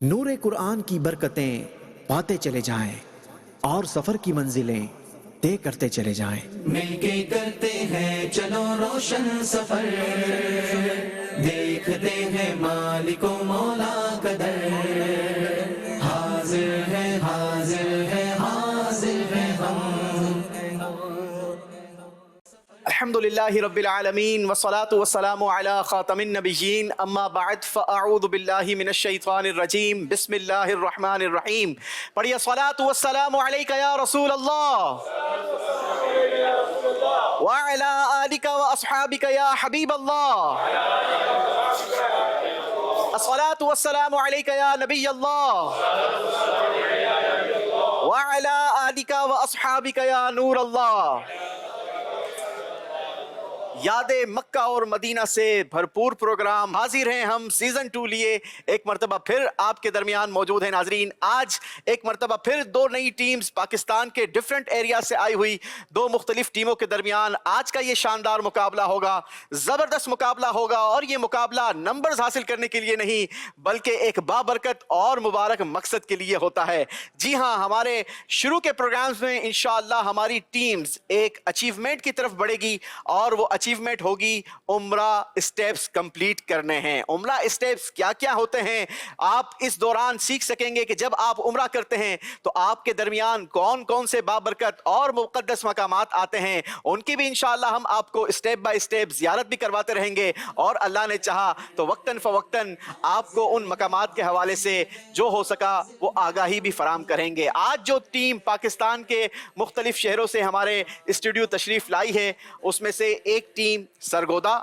नूर कुरान की बरकतें पाते चले जाएं और सफर की मंजिलें तय करते चले जाएं। मिलके करते हैं चलो रोशन सफर, देखते हैं मालिको मौला कदर, हाजिर है हाजिर है हाजिर है हम। अल्हम्दुलिल्लाहि रब्बिल आलमीन वस्सलातु वस्सलामु अला खातमिन नबिय्यीन अम्मा बाद फ़अऊज़ु बिल्लाहि मिनश शैतानिर रजीम बिस्मिल्लाहिर रहमानिर रहीम। पढ़िए सलातु वस्सलामु अलैका या रसूल अल्लाह व अला आलिका व अस्हाबिका या हबीब अल्लाह। अस्सलातु वस्सलामु अलैका या नबी अल्लाह व अला आलिका व अस्हाबिका या नूर अल्लाह। यादे मक्का और मदीना से भरपूर प्रोग्राम हाजिर हैं हम सीजन 2 लिए एक मरतबा फिर आपके दरमियान मौजूद है नाजरीन। आज एक मरतबा फिर दो नई टीम्स पाकिस्तान के डिफरेंट एरिया से आई हुई दो मुख्तलिफ टीमों के दरमियान आज का ये शानदार मुकाबला होगा, ज़बरदस्त मुकाबला होगा। और ये मुकाबला नंबर्स हासिल करने के लिए नहीं बल्कि एक बाबरकत और मुबारक मकसद के लिए होता है। जी हाँ, हमारे शुरू के प्रोग्राम्स में इंशाअल्लाह हमारी टीम्स एक अचीवमेंट की तरफ बढ़ेगी और वो अचीवमेंट होगी उम्रा स्टेप्स कंप्लीट करने हैं। उम्रा स्टेप्स क्या क्या होते हैं आप इस दौरान सीख सकेंगे कि जब आप उम्रा करते हैं तो आपके दरमियान कौन कौन से बाबरकत और मुक़द्दस मकामात आते हैं, उनकी भी इंशाअल्लाह हम आपको स्टेप बाय स्टेप ज़ियारत भी करवाते रहेंगे और अल्लाह ने चाहा तो वक्तन फ़वक्तन आपको उन मकामात के हवाले से जो हो सका वो आगाही भी फराम करेंगे। आज जो टीम पाकिस्तान के मुख्तलिफ शहरों से हमारे स्टूडियो तशरीफ़ लाई है उसमें से एक टीम सरगोदा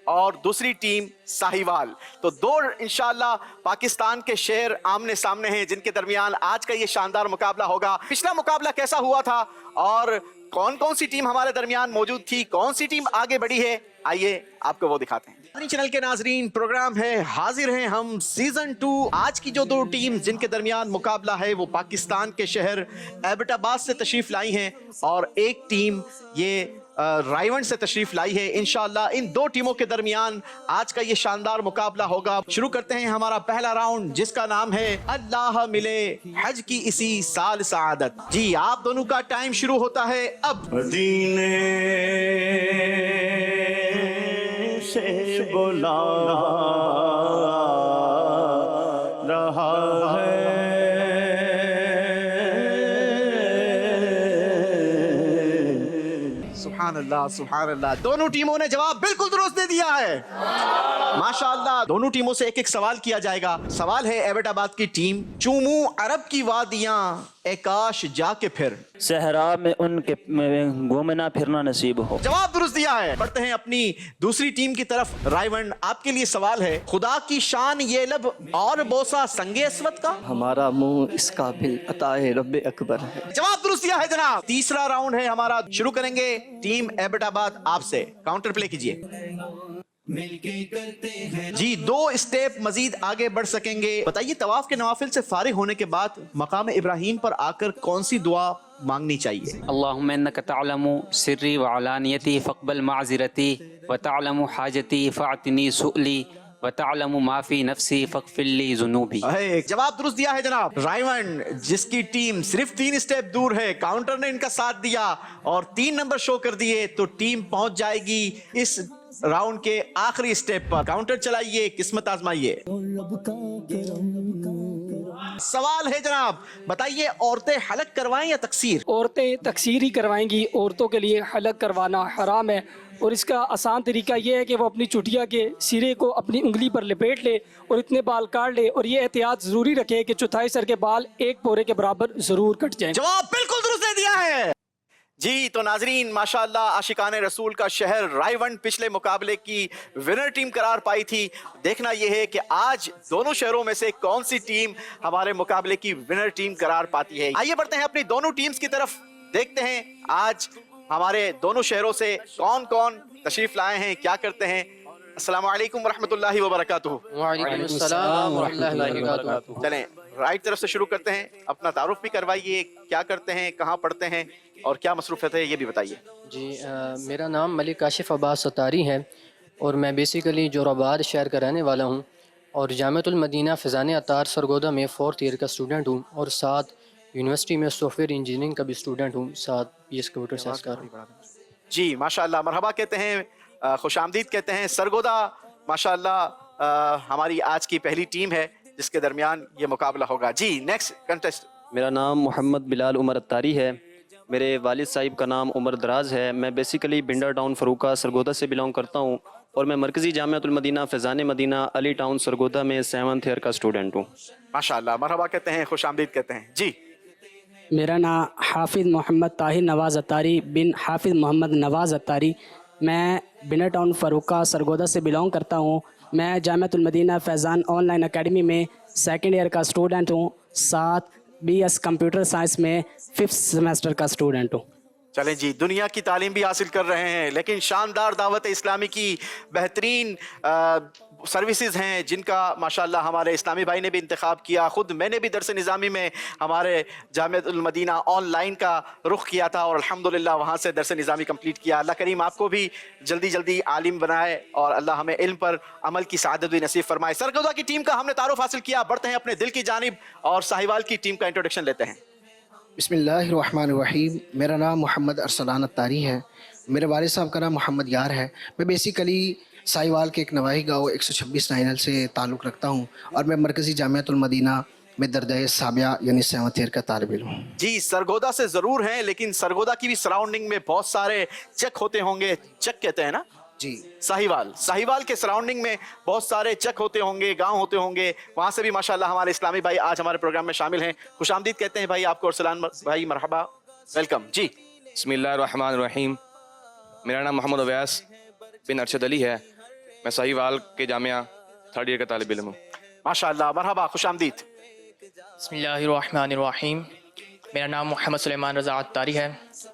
और दूसरी टीम साहिवाल। तो दो इंशाअल्लाह पाकिस्तान के शहर आमने सामने हैं जिनके दरमियान आज का ये शानदार मुकाबला होगा। पिछला मुकाबला कैसा हुआ था और कौन कौन सी टीम हमारे दरमियान मौजूद थी, कौन सी टीम आगे बढ़ी है, आइए आपको वो दिखाते हैं। चैनल के नाजरीन, प्रोग्राम है हाजिर हैं हम सीजन 2। आज की जो दो टीम जिनके दरमियान मुकाबला है वो पाकिस्तान के शहर एबटाबाद से तशरीफ लाई हैं और एक टीम ये रायवंड से तशरीफ लाई है। इंशाअल्लाह इन दो टीमों के दरमियान आज का ये शानदार मुकाबला होगा। शुरू करते हैं हमारा पहला राउंड जिसका नाम है अल्लाह मिले हज की इसी साल सआदत। जी, आप दोनों का टाइम शुरू होता है अब। मदीने से बुला रहा है सुभान अल्लाह सुभान अल्लाह। दोनों टीमों ने जवाब बिल्कुल दुरुस्त दे दिया है, माशाअल्लाह। दोनों टीमों से एक एक सवाल किया जाएगा। सवाल है एबटाबाद की टीम, चूमू अरब की वादियां एकाश जाके फिर सहरा में उनके घूमना फिरना नसीब हो। जवाब दुरुस्त दिया है। बढ़ते हैं अपनी दूसरी टीम की तरफ। रायवंड, आपके लिए सवाल है, खुदा की शान ये लब और बोसा संगे अस्वद का। हमारा मुंह इस काबिल अताए रब्बे अकबर है। जवाब दुरुस्त दिया है जनाब। तीसरा राउंड है हमारा, शुरू करेंगे टीम एबटाबाद आपसे, काउंटर प्ले कीजिए। मिलके करते हैं जी, दो स्टेप मजीद आगे बढ़ सकेंगे। बताइए, तवाफ के नवाफिल से फारिग होने के बाद मकाम इब्राहिम पर आकर कौन सी दुआ मांगनी चाहिए? अल्लाहुम्मा इन्नका तअलमु सिर्री व अलानियती फक़बल माज़िरती व तअलमु हाजती फ़अतिनी सुअली व तअलमु मा फ़ी नफ़्सी फ़ग़फ़िरली ज़ुनूबी। जवाब दुरुस्त दिया है जनाब। रायवंड जिसकी टीम सिर्फ 3 स्टेप दूर है, काउंटर ने इनका साथ दिया और 3 नंबर शो कर दिए तो टीम पहुंच जाएगी इस राउंड के आखिरी स्टेप पर। काउंटर चलाइए, किस्मत आजमाइए। सवाल है जनाब, बताइए औरतें हलक करवाएं या तकसीर? औरतें तकसीर ही करवाएंगी। औरतों के लिए हलक करवाना हराम है और इसका आसान तरीका ये है कि वो अपनी चुटिया के सिरे को अपनी उंगली पर लपेट ले और इतने बाल काट ले और ये एहतियात ज़रूरी रखे कि चौथाई सर के बाल एक पोरे के बराबर ज़रूर कट जाएं। जवाब बिल्कुल दुरुस्त दे दिया है जी। तो नाजरीन, माशाअल्लाह आशिकाने रसूल का शहर रायवंड पिछले मुकाबले की विनर टीम करार पाई थी। देखना यह है कि आज दोनों शहरों में से कौन सी टीम हमारे मुकाबले की विनर टीम करार पाती है। आइए बढ़ते हैं अपनी दोनों टीम्स की तरफ, देखते हैं आज हमारे दोनों शहरों से कौन कौन तशरीफ लाए हैं, क्या करते हैं। अस्सलामु अलैकुम वरहमतुल्लाहि वबरकातुहू। वालेकुम अस्सलाम व रहमतुल्लाहि व बरकातुहू। चलें राइट तरफ से शुरू करते हैं। अपना तारुफ भी करवाइए, क्या करते हैं, कहाँ पढ़ते हैं और क्या मसरूफियत है ये भी बताइए। जी, मेरा नाम मलिक काशिफ अब्बास सतारी है और मैं बेसिकली जोराबाद शहर का रहने वाला हूँ। اور جامعۃ المدینہ فیضان عطار سرگودا میں 4th ایئر کا اسٹوڈنٹ ہوں، اور ساتھ یونیورسٹی میں سافٹ ویئر انجینئرنگ کا بھی اسٹوڈنٹ ہوں، ساتھ BS کمپیوٹر سائنس کا ہوں۔ جی ماشاءاللہ، مرحبا کہتے ہیں، خوش آمدید کہتے ہیں۔ سرگودا ماشاءاللہ ہماری آج کی پہلی ٹیم ہے جس کے درمیان یہ مقابلہ ہوگا۔ جی نیکسٹ کنٹیسٹ۔ میرا نام محمد بلال عمر اتاری ہے، میرے والد صاحب کا نام عمر دراز ہے۔ میں بیسیکلی بنڈا ٹاؤن فروقہ سرگودا سے بلانگ کرتا ہوں، اور میں مرکزی جامعۃ المدینہ فیضان مدینہ علی ٹاؤن سرگودا میں 7th ایئر کا اسٹوڈنٹ ہوں۔ ماشاءاللہ، مرحبا کہتے ہیں، خوش آمدید کہتے ہیں۔ جی میرا نام حافظ محمد طاہر نواز اتاری بن حافظ محمد نواز اتاری، میں بنڈا ٹاؤن فروقہ سرگودا سے بلانگ کرتا ہوں۔ میں جامعۃ المدینہ فیضان آن لائن اکیڈمی میں 2nd ایئر کا اسٹوڈنٹ ہوں، ساتھ BS کمپیوٹر سائنس میں 5th سیمسٹر کا اسٹوڈنٹ ہوں۔ چلیں جی، دنیا کی تعلیم بھی حاصل کر رہے ہیں، لیکن شاندار دعوت اسلامی کی بہترین سروسز ہیں جن کا ماشاءاللہ ہمارے اسلامی بھائی نے بھی انتخاب کیا۔ خود میں نے بھی درس نظامی میں ہمارے جامعۃ المدینہ آن لائن کا رخ کیا تھا، اور الحمدللہ وہاں سے درس نظامی کمپلیٹ کیا۔ اللہ کریم آپ کو بھی جلدی جلدی عالم بنائے، اور اللہ ہمیں علم پر عمل کی سعادت بھی نصیب فرمائے۔ سرگودا کی ٹیم کا ہم نے تعارف حاصل کیا، بڑھتے ہیں اپنے دل کی جانب اور ساہیوال کی ٹیم کا انٹروڈکشن لیتے ہیں۔ بسم اللہ الرحمن الرحیم۔ میرا نام محمد ارسلان اتاری ہے، میرے والد صاحب کا نام محمد یار ہے۔ میں بیسیکلی ساہیوال کے ایک نواحی گاؤں 126 نائنل سے تعلق رکھتا ہوں، اور میں مرکزی جامعۃ المدینہ میں درجہ سابعہ یعنی 7th ایئر کا طالب علم ہوں۔ جی سرگودا سے ضرور ہیں، لیکن سرگودا کی بھی سراؤنڈنگ میں بہت سارے چک ہوتے ہوں گے، چک کہتے ہیں نا جی، ساہیوال کے سراؤنڈنگ میں بہت سارے چک ہوتے ہوں گے، گاؤں ہوتے ہوں گے، وہاں سے بھی ماشاءاللہ ہمارے اسلامی بھائی آج ہمارے پروگرام میں شامل ہیں۔ خوش آمدید کہتے ہیں بھائی آپ کو، ارسلان بھائی مرحبا، ویلکم۔ جی بسم اللہ الرحمن الرحیم۔ میرا نام محمد اویس بن ارشد علی ہے، میں ساہیوال کے جامعہ 3rd ایئر کا طالب علم ہوں۔ ماشاءاللہ، مرحبا، خوش آمدید۔ بسم اللہ الرحمن الرحیم۔ میرا نام محمد سلیمان رضا اتاری ہے،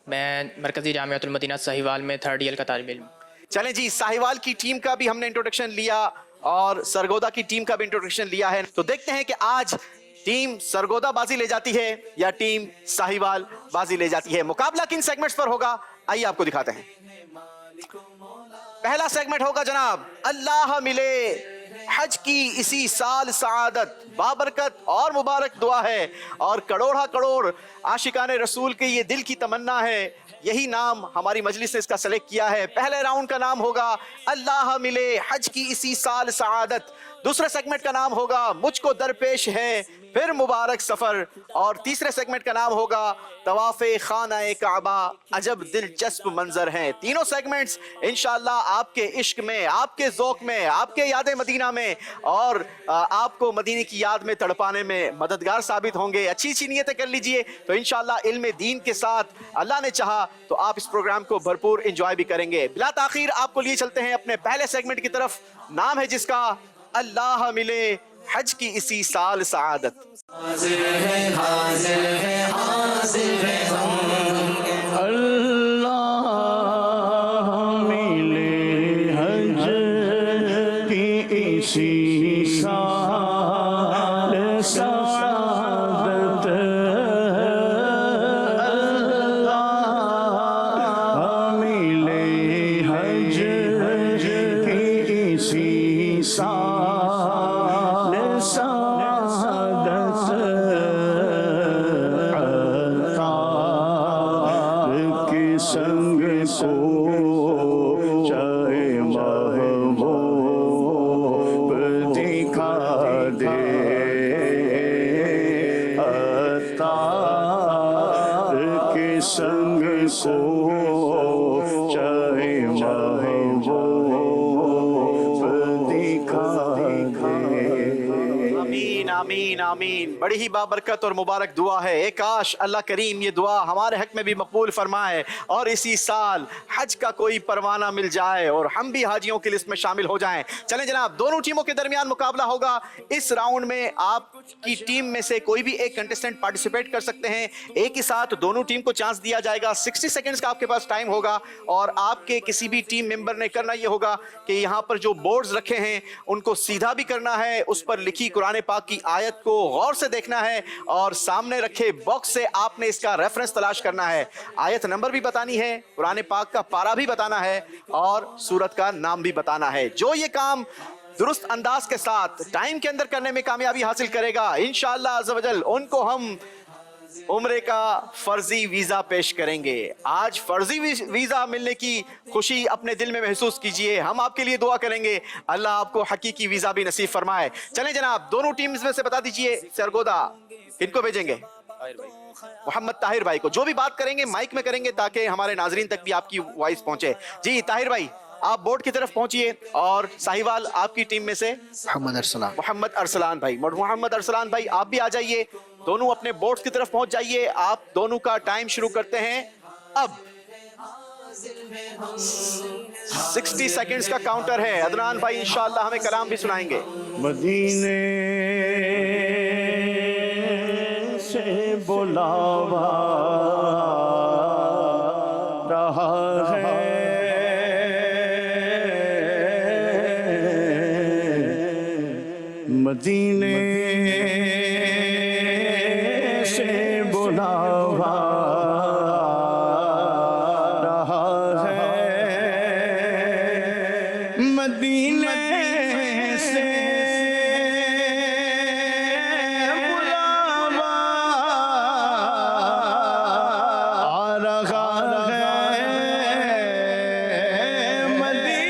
میں مرکزی جامعۃ المدینہ ساہیوال میں 3rd ایئر کا طالب علم ہوں۔ چلیں جی، ساہیوال کی ٹیم کا بھی ہم نے انٹروڈکشن لیا اور سرگودا کی ٹیم کا بھی انٹروڈکشن لیا ہے، تو دیکھتے ہیں کہ آج ٹیم سرگودا بازی لے جاتی ہے یا ٹیم ساہیوال بازی لے جاتی ہے۔ مقابلہ کن سیگمنٹس پر ہوگا آئیے آپ کو دکھاتے ہیں۔ پہلا سیگمنٹ ہوگا جناب اللہ ملے حج کی اسی سال سعادت، بابرکت اور مبارک دعا ہے، اور کروڑا کروڑ عاشقان رسول کے یہ دل کی تمنا ہے، یہی نام ہماری مجلس نے اس کا سلیکٹ کیا ہے۔ پہلے راؤنڈ کا نام ہوگا اللہ ملے حج کی اسی سال سعادت، دوسرے سیگمنٹ کا نام ہوگا مجھ کو درپیش ہے پھر مبارک سفر، اور تیسرے سیگمنٹ کا نام ہوگا طواف خانہ کعبہ عجب دلچسپ منظر ہیں۔ تینوں سیگمنٹس انشاءاللہ آپ کے عشق میں، آپ کے ذوق میں، آپ کے یاد مدینہ میں اور آپ کو مدینے کی یاد میں تڑپانے میں مددگار ثابت ہوں گے۔ اچھی اچھی نیتیں کر لیجئے تو انشاءاللہ علم دین کے ساتھ اللہ نے چاہا تو آپ اس پروگرام کو بھرپور انجوائے بھی کریں گے۔ بلا تاخیر آپ کو لیے چلتے ہیں اپنے پہلے سیگمنٹ کی طرف، نام ہے جس کا اللہ ملے حج کی اسی سال سعادت۔ حاضر ہے حاضر ہے حاضر ہے اللہ ملے حج کی اسی سال سعادت، اللہ ملے حج کی اسی سال سعادت، عطار کے سنگ کو چاہے محبوب دکھا دے، عطار کے سنگ کو چاہے محبوب دکھا دے۔ آمین آمین آمین۔ بڑی ہی بابرکت اور مبارک دعا ہے، اے کاش اللہ کریم یہ دعا ہمارے حق میں بھی مقبول فرمائے اور اسی سال حج کا کوئی پروانہ مل جائے اور ہم بھی حاجیوں کی لسٹ میں شامل ہو جائیں۔ چلیں جناب، دونوں ٹیموں کے درمیان مقابلہ ہوگا۔ اس راؤنڈ میں آپ کی ٹیم میں سے کوئی بھی ایک کنٹیسٹنٹ پارٹیسپیٹ کر سکتے ہیں، ایک ہی ساتھ دونوں ٹیم کو چانس دیا جائے گا۔ 60 سیکنڈز کا آپ کے پاس ٹائم ہوگا، اور آپ کے کسی بھی ٹیم ممبر نے کرنا یہ ہوگا کہ یہاں پر جو بورڈز رکھے ہیں ان کو سیدھا بھی کرنا ہے، اس پر لکھی قرآن پاک کی آیت کو غور سے دیکھنا ہے، اور سامنے رکھے باکس سے آپ نے اس کا ریفرنس تلاش کرنا ہے۔ آیت نمبر بھی بتانی ہے، قرآن پاک کا پارہ بھی بتانا ہے، اور سورت کا نام بھی بتانا ہے۔ جو یہ کام درست انداز کے ساتھ ٹائم کے اندر کرنے میں کامیابی حاصل کرے گا انشاءاللہ عز و جل ان کو ہم عمرے کا فرضی ویزا پیش کریں گے. آج فرضی ویزا ملنے کی خوشی اپنے دل میں محسوس کیجئے. ہم آپ کے لیے دعا کریں گے اللہ آپ کو حقیقی ویزا بھی نصیب فرمائے. چلیں جناب دونوں ٹیمز میں سے بتا دیجئے سرگودا کن کو بھیجیں گے؟ محمد طاہر بھائی کو. جو بھی بات کریں گے مائک میں کریں گے تاکہ ہمارے ناظرین تک بھی آپ کی وائس پہنچے. جی طاہر بھائی آپ بورڈ کی طرف پہنچیے اور ساہیوال آپ کی ٹیم میں سے محمد ارسلان بھائی آپ بھی آ جائیے. دونوں اپنے بورڈ کی طرف پہنچ جائیے. آپ دونوں کا ٹائم شروع کرتے ہیں اب. 60 سیکنڈز کا کاؤنٹر ہے. عدنان بھائی انشاءاللہ ہمیں کلام بھی سنائیں گے. مدینے سے بلاوا رہا ہے مدینے سے بلاوا رہا ہے مدینے سے بلاوا آ رہا ہے مدینے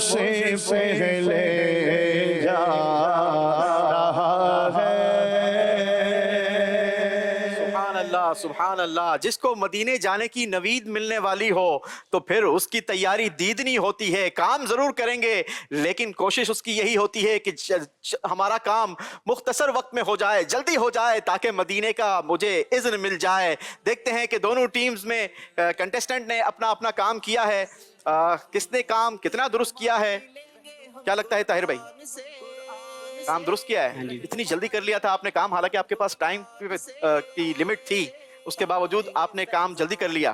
سے سبحان اللہ. جس کو مدینے جانے کی نوید ملنے والی ہو تو پھر اس کی تیاری دیدنی ہوتی ہے. کام ضرور کریں گے لیکن کوشش اس کی یہی ہوتی ہے کہ ہمارا کام مختصر وقت میں ہو جائے, جلدی ہو جائے تاکہ مدینے کا مجھے اذن مل جائے. دیکھتے ہیں کہ دونوں ٹیمز میں کنٹیسٹنٹ نے اپنا اپنا کام کیا ہے. کس نے کام کتنا درست کیا ہے کیا لگتا ہے طاہر بھائی؟ کام درست کیا ہے. اتنی جلدی کر لیا تھا آپ نے کام, حالانکہ آپ کے پاس ٹائم کی لمٹ تھی, اس کے باوجود آپ نے کام جلدی کر لیا.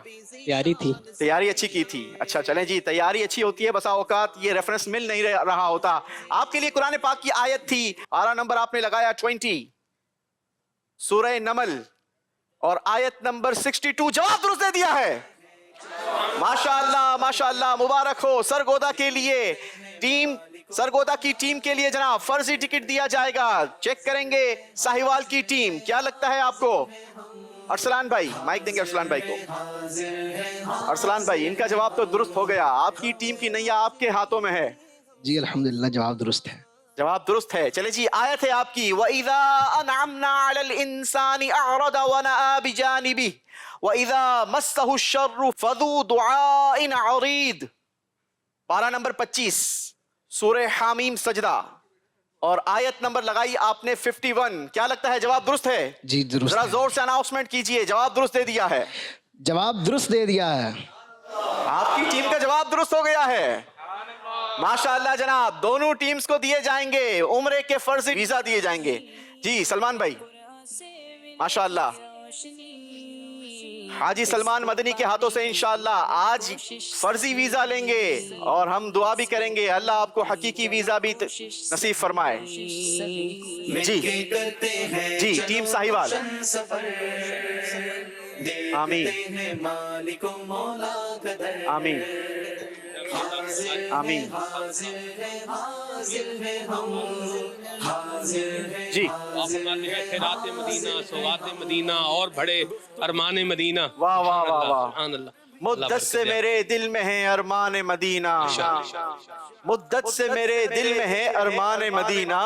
تیاری اچھی کی تھی. اچھا چلیں جی, تیاری اچھی ہوتی ہے, بسا اوقات یہ ریفرنس مل نہیں رہا ہوتا. آپ کے لیے قرآن پاک کی آیت تھی, آرا نمبر آپ نے لگایا 20 سورہ نمل اور آیت نمبر 62. جواب درست دے دیا ہے. ماشاءاللہ ماشاءاللہ, مبارک ہو. سرگودا کے لیے سرگودا کی ٹیم کے لیے جناب فرضی ٹکٹ دیا جائے گا. چیک کریں گے ساہیوال کی ٹیم. کیا لگتا ہے آپ کو؟ ارسلان بھائی مائک دیں گے ارسلان بھائی کو. ارسلان بھائی ان کا جواب تو درست ہو گیا. آپ کی ٹیم کی نیا آپ کے ہاتھوں میں ہے. جی الحمدللہ جواب درست ہے. جواب درست ہے. چلے جی آیت ہے آپ کی وَإِذَا أَنْعَمْنَا عَلَى الْإِنسَانِ أَعْرَضَ وَنَأَى بِجَانِبِهِ وَإِذَا مَسَّهُ الشَّرُّ فَذُو دُعَاءٍ عَرِيضٍ. پارہ نمبر 25 سورہ حامیم سجدہ اور آیت نمبر لگائی آپ نے 51. کیا لگتا ہے جواب درست ہے؟ جی درست. ذرا زور سے اناؤنسمنٹ کیجئے. جواب درست دے دیا ہے. جواب درست دے دیا ہے. آپ کی ٹیم کا جواب درست ہو گیا ہے. ماشاءاللہ جناب, دونوں ٹیمز کو دیے جائیں گے عمرے کے فرضی ویزا دیے جائیں گے. جی سلمان بھائی ماشاءاللہ, حاجی سلمان مدنی کے ہاتھوں سے انشاءاللہ آج فرضی ویزا لیں گے اور ہم دعا بھی کریں گے اللہ آپ کو حقیقی ویزا بھی نصیب فرمائے. جی جی ٹیم ساہیوال آمین آمین آمین. جی خیرات مدینہ, سوغات مدینہ اور بڑے ارمان مدینہ. واہ واہ واہ واہ. مدت سے میرے دل میں ہے ارمان مدینہ, مدت سے میرے دل میں ہے ارمان مدینہ,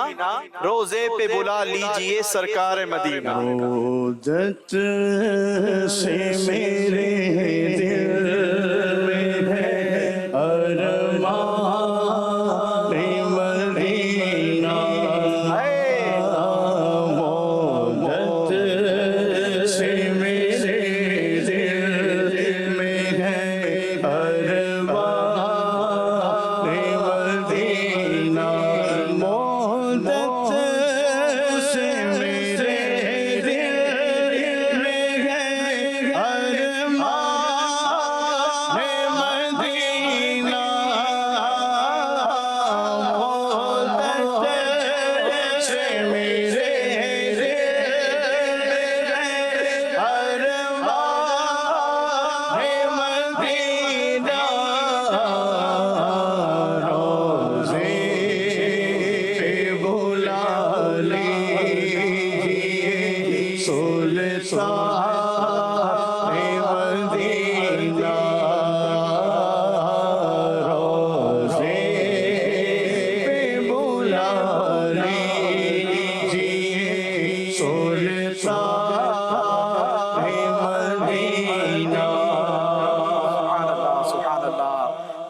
روزے پہ بلا لیجئے سرکار مدینہ. مدت سے میرے دل میں ہے ارمان مدینہ, مدت سے میرے دل میں ہے ارمان مدینہ, مدت سے میرے دل میں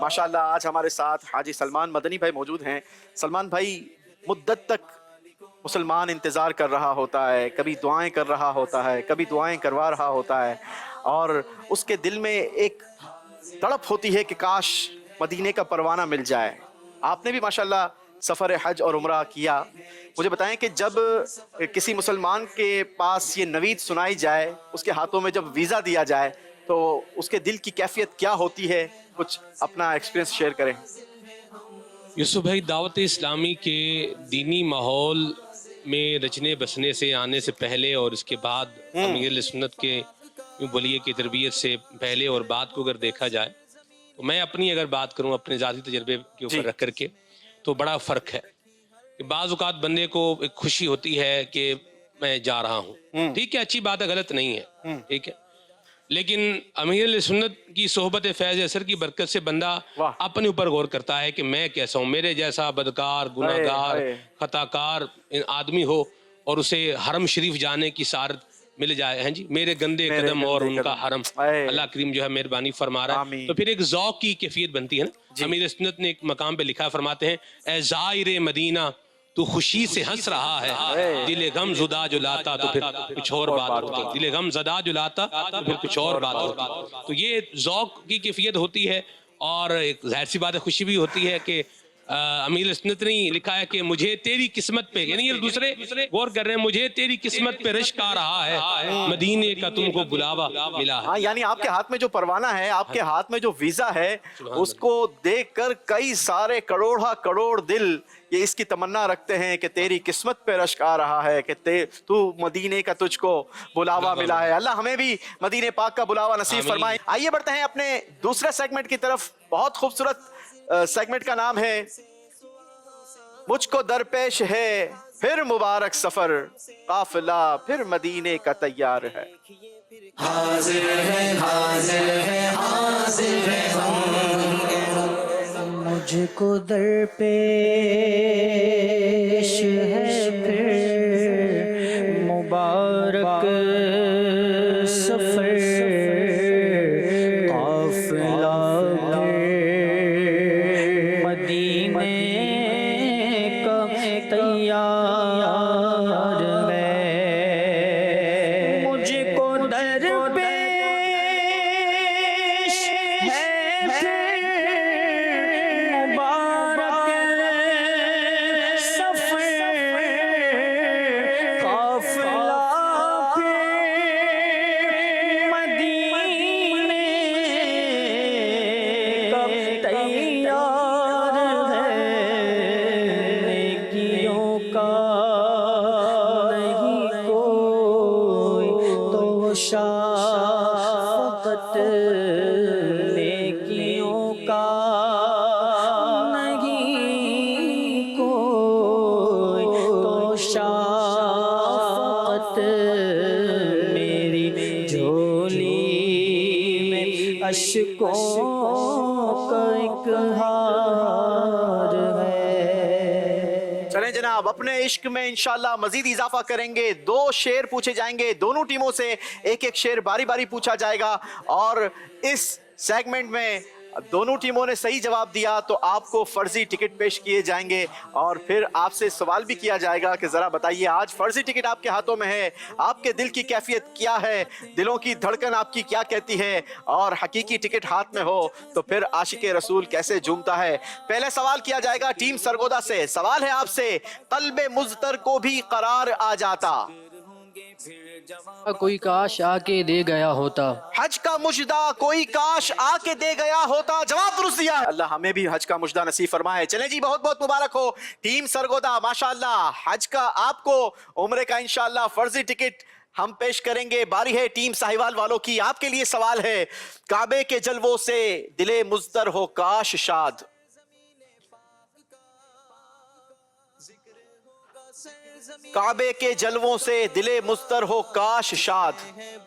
माशाल्लाह आज हमारे साथ हाजी सलमान मदनी भाई मौजूद हैं। सलमान भाई, मुद्दत तक मुसलमान इंतज़ार कर रहा होता है, कभी दुआएं कर रहा होता है, कभी दुआएं करवा रहा होता है, और उसके दिल में एक तड़प होती है कि काश मदीने का परवाना मिल जाए। आपने भी माशाल्लाह सफ़र हज और उम्रा किया। मुझे बताएं कि जब किसी मुसलमान के पास ये नवीद सुनाई जाए, उसके हाथों में जब वीज़ा दिया जाए, तो उसके दिल की कैफियत क्या होती है? कुछ अपना एक्सपीरियंस शेयर करें। यूसुफ भाई, दावत इस्लामी के दीनी माहौल में रचने बसने से आने से पहले और उसके बाद अमीर सुन्नत के यूँ बोलिए कि तरबियत से पहले और बाद को अगर देखा जाए, तो मैं अपनी अगर बात करूँ अपने ज़ाती तजर्बे के ऊपर रख करके, तो बड़ा फ़र्क है कि बाज़ औक़ात बंदे को एक खुशी होती है कि मैं जा रहा हूँ, ठीक है, अच्छी बात है, गलत नहीं है, ठीक है, लेकिन अमीर सुन्नत की सोहबत फैज़ असर की बरकत से बंदा अपने ऊपर गौर करता है कि मैं कैसा हूँ। मेरे जैसा बदकार, गुनाहगार, खताकार आदमी हो और उसे हरम शरीफ जाने की सारत मिल जाए, हैं जी, मेरे गंदे कदम और उनका हरम, अल्लाह करीम जो है मेहरबानी फरमा रहा है, तो फिर एक ज़ौक़ की कैफियत बनती है ना। अमीर सुन्नत ने एक मकाम पे लिखा, फरमाते हैं, ए ज़ाहिर मदीना तू खुशी से हंस रहा है, दिले गम ज़ुदा जो लाता तो फिर कुछ और बात होती, दिले गम ज़दा जो लाता तो फिर कुछ और बात होती। तो ये ज़ौक़ की कैफियत होती है, और एक ज़ाहिर सी बात है खुशी भी होती है कि अमीर सुन्नत ने लिखा है कि मुझे तेरी किस्मत पे, यानी ये दूसरे गौर कर रहे हैं, मुझे तेरी किस्मत पे रश्क आ रहा है, मदीने का तुमको बुलावा मिला है। हाँ, यानी आपके हाथ में जो परवाना है, आपके हाथ में जो वीज़ा है, उसको देखकर कई सारे करोड़ा करोड़ दिल ये इसकी तमन्ना रखते हैं कि तेरी किस्मत पे रश्क आ रहा है, कि तू मदीने का तुझको बुलावा मिला है। अल्लाह हमें भी मदीने पाक का बुलावा नसीब फरमाए। आइए बढ़ते हैं अपने दूसरे सेगमेंट की तरफ। बहुत खूबसूरत सेगमेंट का नाम है मुझको दरपेश है फिर मुबारक सफर, काफिला फिर मदीने का तैयार है। हाजिर है, हाजिर है, हाजिर है हम, मुझको दरपेश है फिर मुबारक सफर, काफिला मदीने का तैयार है। मुझको दरपेश है फिर मुबारक सफर, काफिला मदीने का तैयार है। नेकियों का नहीं कोई तो शाफ़क़त, नेकियों का नहीं कोई तो शाफ़क़त, मेरी झोली में अश्कों का एक हार है। चलें जनाब, अपने इश्क में इंशाल्लाह मजीद इजाफा करेंगे। 2 शेर पूछे जाएंगे, दोनों टीमों से एक एक शेर बारी बारी पूछा जाएगा, और इस सेगमेंट में दोनों टीमों ने सही जवाब दिया तो आपको फर्जी टिकट पेश किए जाएंगे, और फिर आपसे सवाल भी किया जाएगा कि ज़रा बताइए आज फर्जी टिकट आपके हाथों में है, आपके दिल की कैफियत क्या है, दिलों की धड़कन आपकी क्या कहती है, और हकीकी टिकट हाथ में हो तो फिर आशिक़े रसूल कैसे झूमता है। पहले सवाल किया जाएगा टीम सरगोदा से। सवाल है आपसे, क़ल्बे मुज़तर को भी करार आ जाता, कोई काश आके दे गया होता, हज का मुजदा कोई काश आके दे गया होता। जवाब दुरुस्त दिया। अल्लाह हमें भी हज का मुजदा नसीब फरमाए। चलें जी, बहुत बहुत मुबारक हो टीम सरगोदा, माशाअल्लाह हज का आपको, उम्रे का इंशाअल्लाह फर्जी टिकट हम पेश करेंगे। बारी है टीम साहिवाल वालों की। आपके लिए सवाल है, काबे के जलवों से दिले मुज़तर हो काश शाद, काबे के जलवों से दिले मुज़तर हो काश शाद,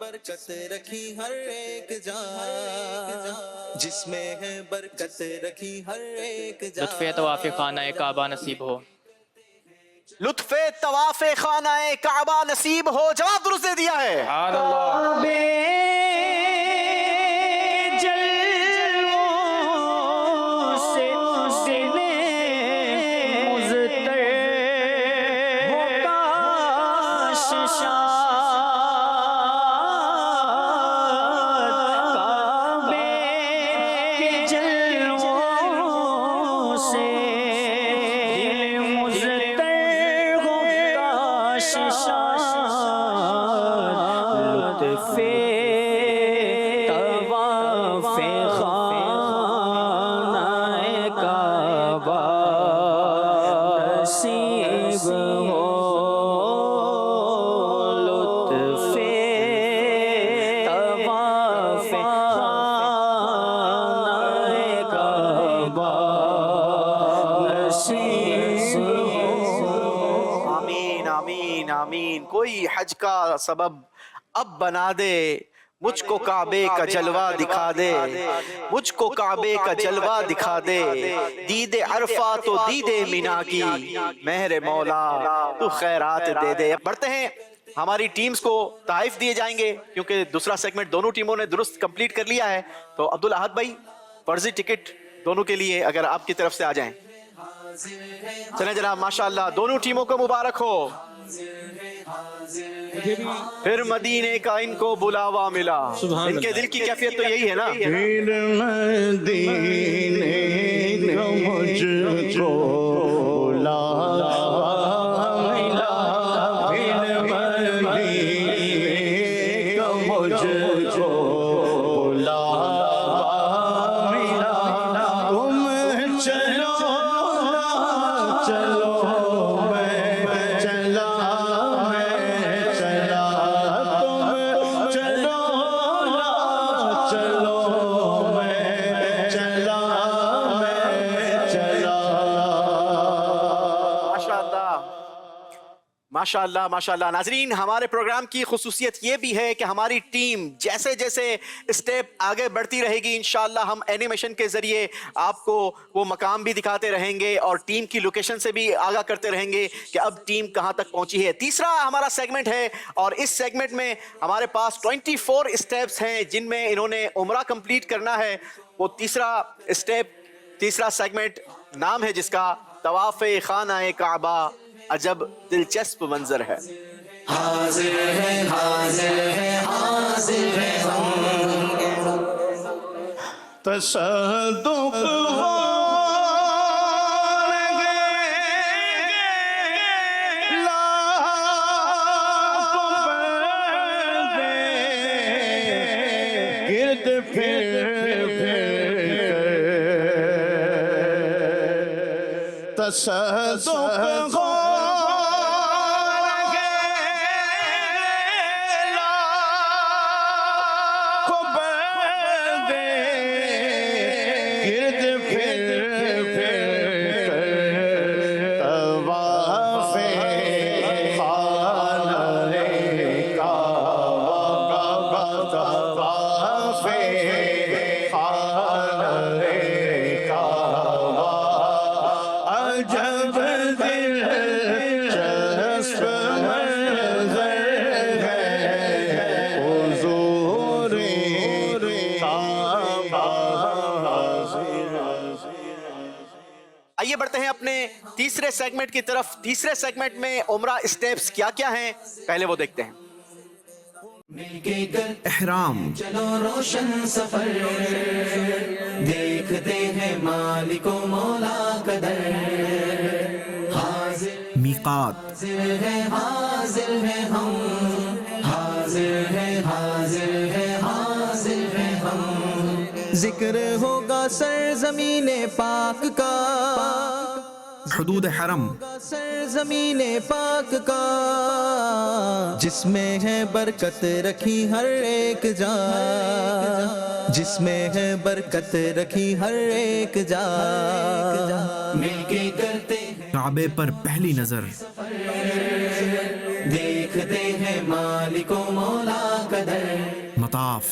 बरकत रखी हर एक जान, जिसमें है बरकत रखी हर एक जान। लुत्फ़े तवाफ़े खाना काबा नसीब हो, लुत्फ़े तवाफ़े खाना काबा नसीब हो। जवाब दुरुस्त दे दिया है। आमीन। कोई हज का सबब अब बना दे, मुझको काबे का जलवा दिखा दे, मुझको काबे का जलवा दिखा दे, दीदे अरफा तो दीदे मीना की, मेहर मौला तू खैरात दे दे। बढ़ते हैं, हमारी टीम्स को तारीफ दिए जाएंगे क्योंकि दूसरा सेगमेंट दोनों टीमों ने दुरुस्त कंप्लीट कर लिया है। तो अब्दुल अहद भाई, फर्जी टिकट दोनों के लिए अगर आपकी तरफ से आ जाएं। चलें जनाब, माशाअल्लाह, दोनों टीमों को मुबारक हो। फिर मदीने का इनको बुलावा मिला। इनके दिल की कैफियत तो यही है ना। फिर मदीने का मुझको बुलावा मिला, फिर मदीने का मुझको बुलावा मिला। तुम चलो चलो मैं चला, मैं चला, तुम चलो चलो मैं चला, मैं चला। माशाअल्लाह माशाअल्लाह। नाजरीन, हमारे प्रोग्राम की खुसूसियत ये भी है कि हमारी टीम जैसे जैसे स्टेप आगे बढ़ती रहेगी, इंशाअल्लाह हम एनिमेशन के जरिए आपको वो मकाम भी दिखाते रहेंगे और टीम की लोकेशन से भी आगाह करते रहेंगे कि अब टीम कहाँ तक पहुंची है। तीसरा हमारा सेगमेंट है और इस सेगमेंट में हमारे पास 24 स्टेप्स हैं जिनमें इन्होंने उम्रा कंप्लीट करना है। वो तीसरा स्टेप, तीसरा सेगमेंट नाम है जिसका तवाफ़े खाना काबा, अजब दिलचस्प मंजर है। हाजिर है हाजिर है हाजिर है हम, तसद्दुक़ गिरद फिर तसद्दुक़ आइए बढ़ते हैं अपने तीसरे सेगमेंट की तरफ। तीसरे सेगमेंट में उम्रा स्टेप्स क्या क्या हैं, पहले वो देखते हैं। एहराम, चलो रोशन सफर, देखते हैं मालिको मौला कदर। हाजिर मीकात, हाजिर है हम, हाजिर है हाजिर है हाजिर है हम। जिक्र होगा सरज़मीने पाक का, हुदूद हरम, सरज़मीने पाक का, जिसमें है बरकत रखी हर एक जा, जिसमें है बरकत रखी हर एक जा। मिलके करते हैं काबे पर पहली नजर, देखते हैं मालिको मौला कदर। मताफ,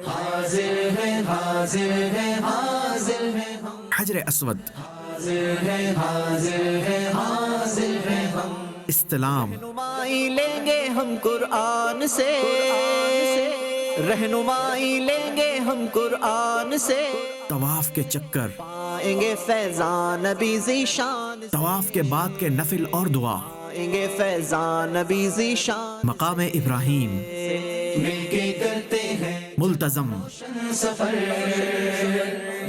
हाजिर है हाजिर है हाजिर है हम, हजर असवद, हाजिर है हाजिर है हाजिर है हम। इस्तिलाम, रहनुमाई लेंगे हम कुरान से, रहनुमाई लेंगे हम कुरान से। तवाफ के चक्कर, पाएंगे फैजान नबी ज़ीशान, तवाफ के बाद के नफिल और दुआ, पाएंगे फैजान नबी ज़ीशान। मकाम इब्राहीम, मिलके करते हैं मुल्तज़म, सफर,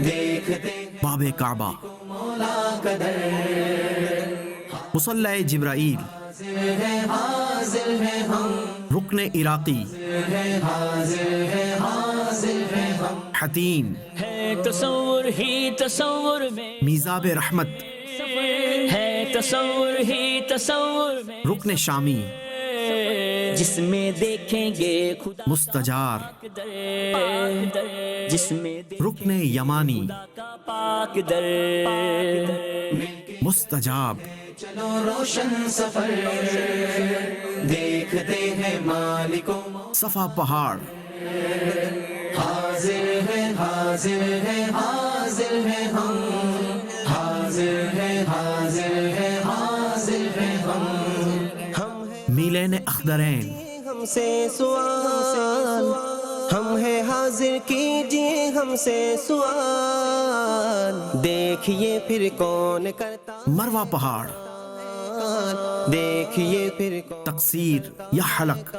देखते बाबे काबा, मौला कदर। मुसल्ला जिब्राईल, हाजिर है हम, रुकन इराकी, हाजिर है हाजिर है हम। हतीम, है तसव्वुर ही तसव्वुर में, मीज़ाब रहमत, है तसव्वुर ही तसव्वुर में, रुकन शामी, जिसमें देखेंगे खुदा मुस्तजार, दर, जिसमें रुकन यमानी, का पाक दर। मुस्तजाब, चलो रोशन सफर देखते हैं मालिको सफा पहाड़, हाजिर है हाजिर है हाजिर है हम हाजिर है हाजिर है हाजिर है हम मीलेन अख्दरैन, हमसे सवाल हम है हाजिर कीजिए हमसे सवाल देखिए फिर कौन करता मरवा पहाड़, देखिए फिर कौन तकसीर या हलक।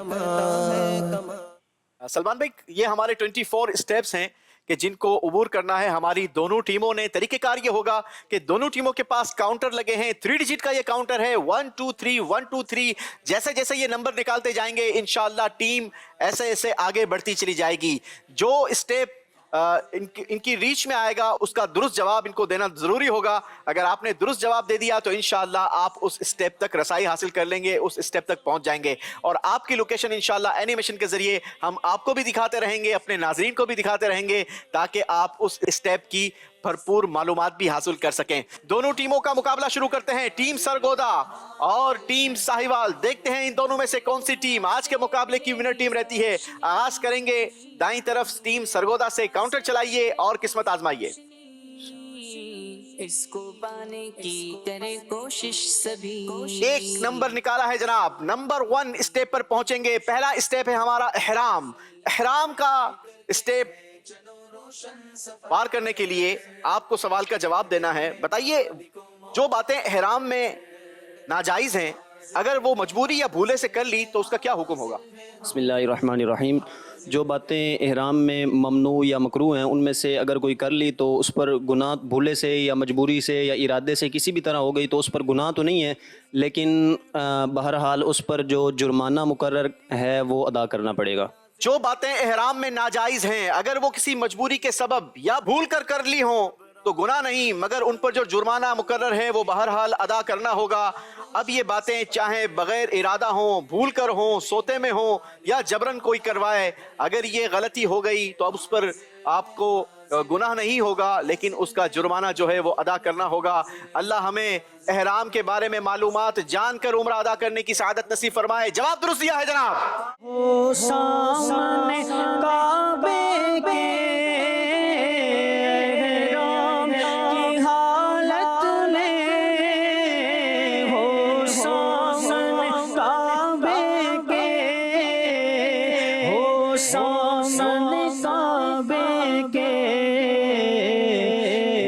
सलमान भाई, ये हमारे 24 स्टेप्स हैं कि जिनको अबूर करना है हमारी दोनों टीमों ने। तरीकेकार ये होगा कि दोनों टीमों के पास काउंटर लगे हैं, 3 डिजिट का ये काउंटर है, 1 2 3 1 2 3। जैसे जैसे ये नंबर निकालते जाएंगे इंशाल्लाह टीम ऐसे ऐसे आगे बढ़ती चली जाएगी। जो स्टेप इनकी रीच में आएगा उसका दुरुस्त जवाब इनको देना जरूरी होगा। अगर आपने दुरुस्त जवाब दे दिया तो इंशाल्लाह आप उस स्टेप तक रसाई हासिल कर लेंगे, उस स्टेप तक पहुंच जाएंगे और आपकी लोकेशन इंशाल्लाह एनिमेशन के जरिए हम आपको भी दिखाते रहेंगे, अपने नाजरीन को भी दिखाते रहेंगे ताकि आप उस स्टेप की भरपूर मालूमात भी हासिल कर सकें। दोनों टीमों का मुकाबला शुरू करते हैं, टीम सरगोदा और टीम साहिवाल। देखते हैं इन दोनों में से कौन सी टीम आज के मुकाबले की विनर टीम रहती है। आगाज करेंगे दाईं तरफ टीम सरगोदा से। काउंटर चलाइए और किस्मत आजमाइए। इसको पाने की करे कोशिश सभी। एक नंबर निकाला है जनाब, नंबर 1 स्टेप पर पहुंचेंगे। पहला स्टेप है हमारा एहराम। एहराम का स्टेप पार करने के लिए आपको सवाल का जवाब देना है। बताइए जो बातें एहराम में नाजायज हैं अगर वो मजबूरी या भूले से कर ली तो उसका क्या हुक्म होगा? बिस्मिल्लाहिर्रहमानिर्रहीम। जो बातें एहराम में ममनू या मकरू हैं उनमें से अगर कोई कर ली तो उस पर गुनाह भूले से या मजबूरी से या इरादे से किसी भी तरह हो गई तो उस पर गुनाह तो नहीं है, लेकिन बहरहाल उस पर जो जुर्माना मुकर्रर है वो अदा करना पड़ेगा। जो बातें एहराम में नाजायज हैं अगर वो किसी मजबूरी के सबब या भूल कर ली हों तो गुनाह नहीं, मगर उन पर जो जुर्माना मुकर्रर है वो बहरहाल अदा करना होगा। अब ये बातें चाहे बगैर इरादा हों, भूल कर हों, सोते में हों या जबरन कोई करवाए, अगर ये गलती हो गई तो अब उस पर आपको गुनाह नहीं होगा लेकिन उसका जुर्माना जो है वो अदा करना होगा। अल्लाह हमें एहराम के बारे में मालूमात जानकर उम्रा अदा करने की सआदत नसीब फरमाए। जवाब दुरुस्त दिया है जनाब। ओ सामने काबे के एहराम की हालत में, हो सामने काबे के, हो सामने काबे के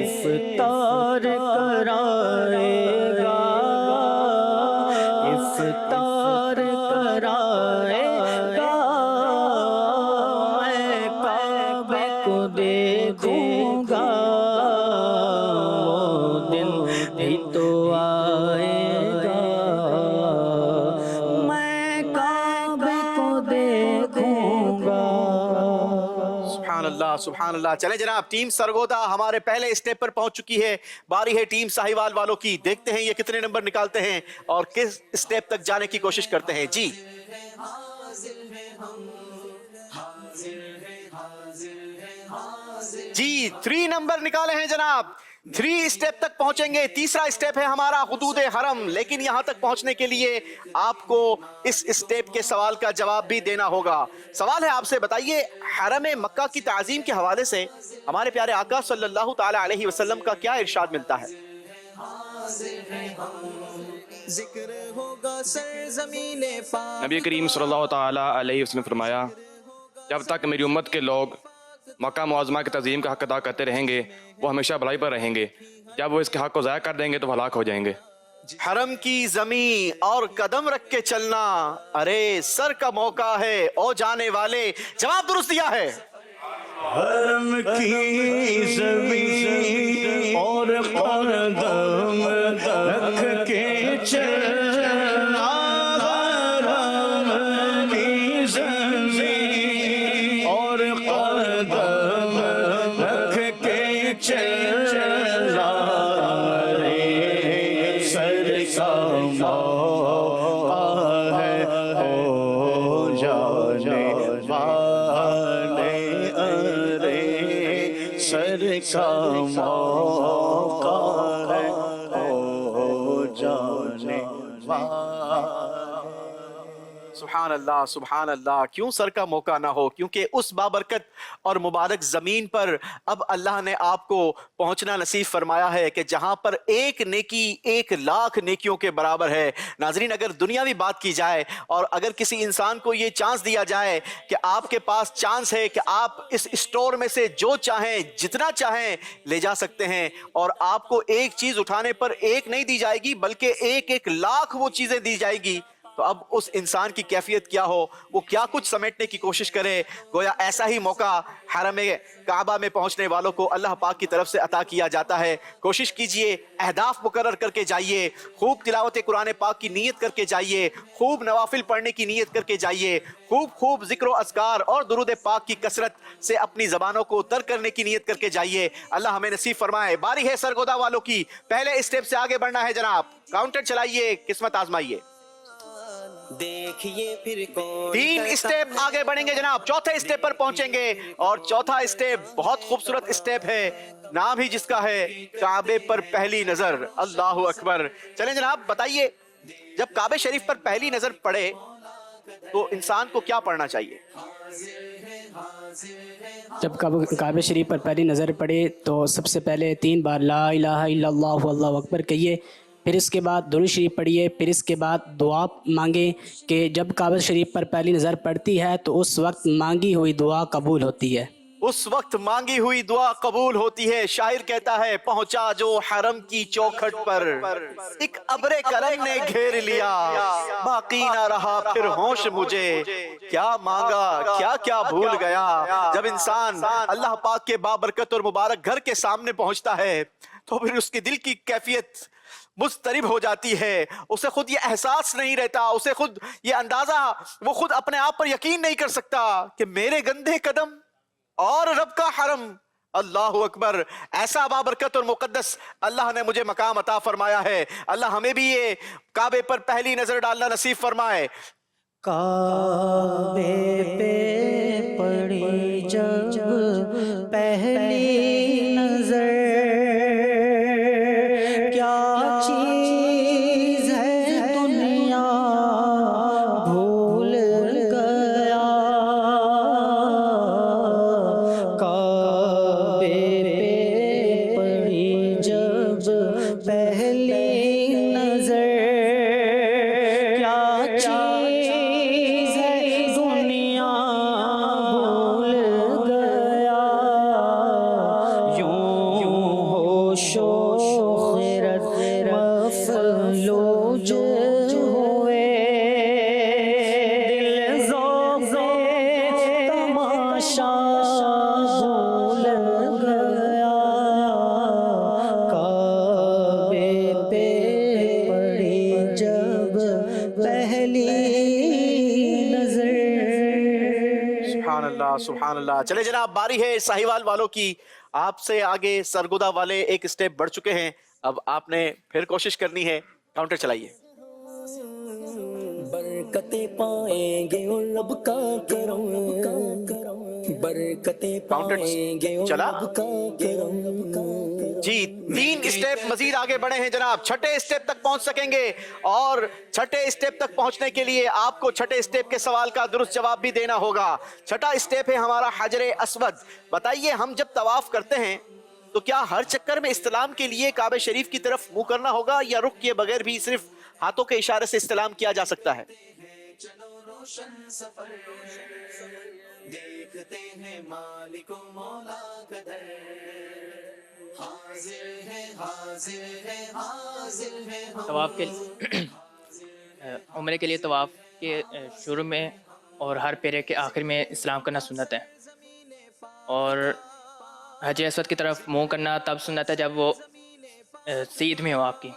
इफ्तार कराएगा, इफ्तार कराएगा। मैं काबे को देखूंगा वो दिन भी तो आएगा, मैं काबे को देखूंगा। सुभान अल्लाह सुभान अल्लाह। चले जनाब, टीम सरगोदा हमारे पहले स्टेप पर पहुंच चुकी है। बारी है टीम साहिवाल वालों की। देखते हैं ये कितने नंबर निकालते हैं और किस स्टेप तक जाने की कोशिश करते हैं। जी जी 3 नंबर निकाले हैं जनाब। 3 स्टेप तक पहुंचेंगे। तीसरा स्टेप है हमारा हुदूद हरम, लेकिन यहां तक पहुंचने के लिए आपको इस स्टेप के सवाल का जवाब भी देना होगा। सवाल है आपसे, बताइए हरम मक्का की ताज़ीम के हवाले से हमारे प्यारे आका सल्लल्लाहु ताला अलैहि वसल्लम का क्या इरशाद मिलता है? नबी करीम सल्लल्लाहु ताला अलैहि वसल्लम ने फरमाया, जब तक मेरी उम्मत के लोग मक्का मुअज़्ज़मा की तज़ीम का हक़ अदा करते रहेंगे वो हमेशा भलाई पर रहेंगे, जब वो इसके हक़ को ज़ाया कर देंगे तो हलाक हो जाएंगे। हरम की ज़मीं और कदम रख के चलना, अरे सर का मौका है ओ जाने वाले। जवाब दुरुस्त दिया है। हरम की ज़मीं और कदम रख के चलना, हरम की ज़मीं और कदम रख के चलना, रे सर का मौका है ओ जाने वाले, अरे सर का मौका है ओ जाने सुभान अल्लाह, सुभान अल्लाह। क्यों सर का मौका ना हो, क्योंकि उस बाबरकत और मुबारक ज़मीन पर अब अल्लाह ने आपको पहुंचना नसीब फरमाया है कि जहां पर एक नेकी 1,00,000 नेकियों के बराबर है। नाजरीन, अगर दुनियावी बात की जाए और अगर किसी इंसान को ये चांस दिया जाए कि आपके पास चांस है कि आप इस स्टोर में से जो चाहें जितना चाहें ले जा सकते हैं, और आपको एक चीज़ उठाने पर एक नहीं दी जाएगी बल्कि 1,00,000 वो चीज़ें दी जाएगी, तो अब उस इंसान की कैफियत क्या हो, वो क्या कुछ समेटने की कोशिश करे। गोया ऐसा ही मौका हरम काबा में पहुंचने वालों को अल्लाह पाक की तरफ से अता किया जाता है। कोशिश कीजिए, अहदाफ मुकर्रर करके जाइए, खूब तिलावत कुरान पाक की नीयत करके जाइए, खूब नवाफिल पढ़ने की नीयत करके जाइए, खूब जिक्र अज़कार और दुरूद पाक की कसरत से अपनी ज़बानों को तर करने की नीयत करके जाइए। अल्लाह हमें नसीब फरमाए। बारी है सरगोदा वालों की, पहले स्टेप से आगे बढ़ना है जनाब। काउंटर चलाइए, किस्मत आजमाइए। देखिए फिर कौन 3 स्टेप आगे बढ़ेंगे जनाब, चौथे स्टेप पर पहुंचेंगे, और चौथा स्टेप बहुत खूबसूरत स्टेप है, नाम ही जिसका है काबे पर पहली नजर। अल्लाहु अकबर। चलें जनाब, बताइए, जब काबे शरीफ पर पहली नजर पड़े तो इंसान को क्या पढ़ना चाहिए? जब काबे शरीफ पर पहली नज़र पड़े तो सबसे पहले 3 बार ला इलाहा इल्लल्लाहु अल्लाहु अकबर कहिए, फिर इसके बाद दुरूद शरीफ पढ़िए, फिर इसके बाद दुआ मांगे कि जब काबा शरीफ पर पहली नज़र पड़ती है तो उस वक्त मांगी हुई दुआ कबूल होती है। उस वक्त मांगी हुई दुआ कबूल होती है। शायर कहता है, पहुंचा जो हरम की चौखट पर, एक अब्रे करम ने घेर लिया, बाकी ना रहा फिर होश मुझे, क्या मांगा क्या क्या भूल गया। जब इंसान अल्लाह पाक के बाबरकत और मुबारक घर के सामने पहुंचता है तो फिर उसके दिल की कैफियत मुस्तरिब हो जाती है, उसे खुद ये एहसास नहीं रहता, उसे खुद ये अंदाजा, वो खुद अपने आप पर यकीन नहीं कर सकता कि मेरे गंदे कदम और रब का हरम। अल्लाहु अकबर। ऐसा बाबरकत और मुकद्दस अल्लाह ने मुझे मकाम अता फरमाया है। अल्लाह हमें भी ये काबे पर पहली नजर डालना नसीब फरमाए। काबे पे पड़ी जब पहली नजर, क्या चीज है दुनिया भूल गया। काबे पे पड़ी जब पहली नजर, क्या चीज है दुनिया भूल गया। यूं होशो खिरत मफलूज हुए, दिल ज़ौक़े तमाशा भूल गया। काबे पे पड़ी जब पहली नजर। सुभान अल्लाह, सुभान अल्लाह। चले जनाब, बारी है साहिवाल वालों की। आपसे आगे सरगोदा वाले एक स्टेप बढ़ चुके हैं, अब आपने फिर कोशिश करनी है। काउंटर चलाइए। बरकतें पाएंगे और रब का करम, बरकतें पाएंगे और चला रब का करम। जी, 3 स्टेप मजीद आगे बढ़े हैं जनाब, छठे स्टेप तक पहुंच सकेंगे, और छठे स्टेप तक पहुंचने के लिए आपको छठे स्टेप के सवाल का दुरुस्त जवाब भी देना होगा। छठा स्टेप है हमारा हजरे अस्वद। बताइए, हम जब तवाफ करते हैं तो क्या हर चक्कर में इस्तिलाम के लिए काबे शरीफ की तरफ मुंह करना होगा, या रुख किए बगैर भी सिर्फ हाथों के इशारे से इस्तिलाम किया जा सकता है? देखते हैं मालिक मौला कदर, हाजिर है हाजिर है हाजिर है हम। तवाफ़ के उम्रे के लिए तवाफ़ के शुरू में और हर पेरे के आखिर में इस्लाम करना सुन्नत है, और हज असवद की तरफ मुंह करना तब सुन्नत है जब वो सीध में हो आपकी।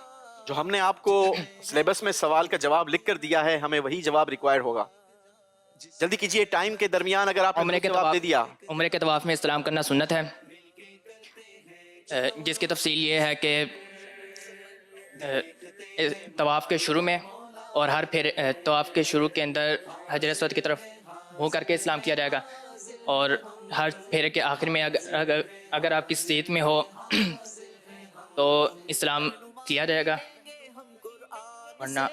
जो हमने आपको सिलेबस में सवाल का जवाब लिख कर दिया है, हमें वही जवाब रिक्वायर्ड होगा। जल्दी कीजिए, टाइम के दरमियान अगर आपने उम्रे के जवाब दे दिया। उम्रे के तवाफ़ में इस्लाम करना सुन्नत है, जिसकी तफसील ये है कि तवाफ़ के शुरू में और हर फिर तवाफ़ के शुरू के अंदर हजर अस्वद की तरफ मुँह करके इस्लाम किया जाएगा, और हर फेरे के आखिर में अगर आपकी स्थित में हो तो इस्लाम किया जाएगा, वरना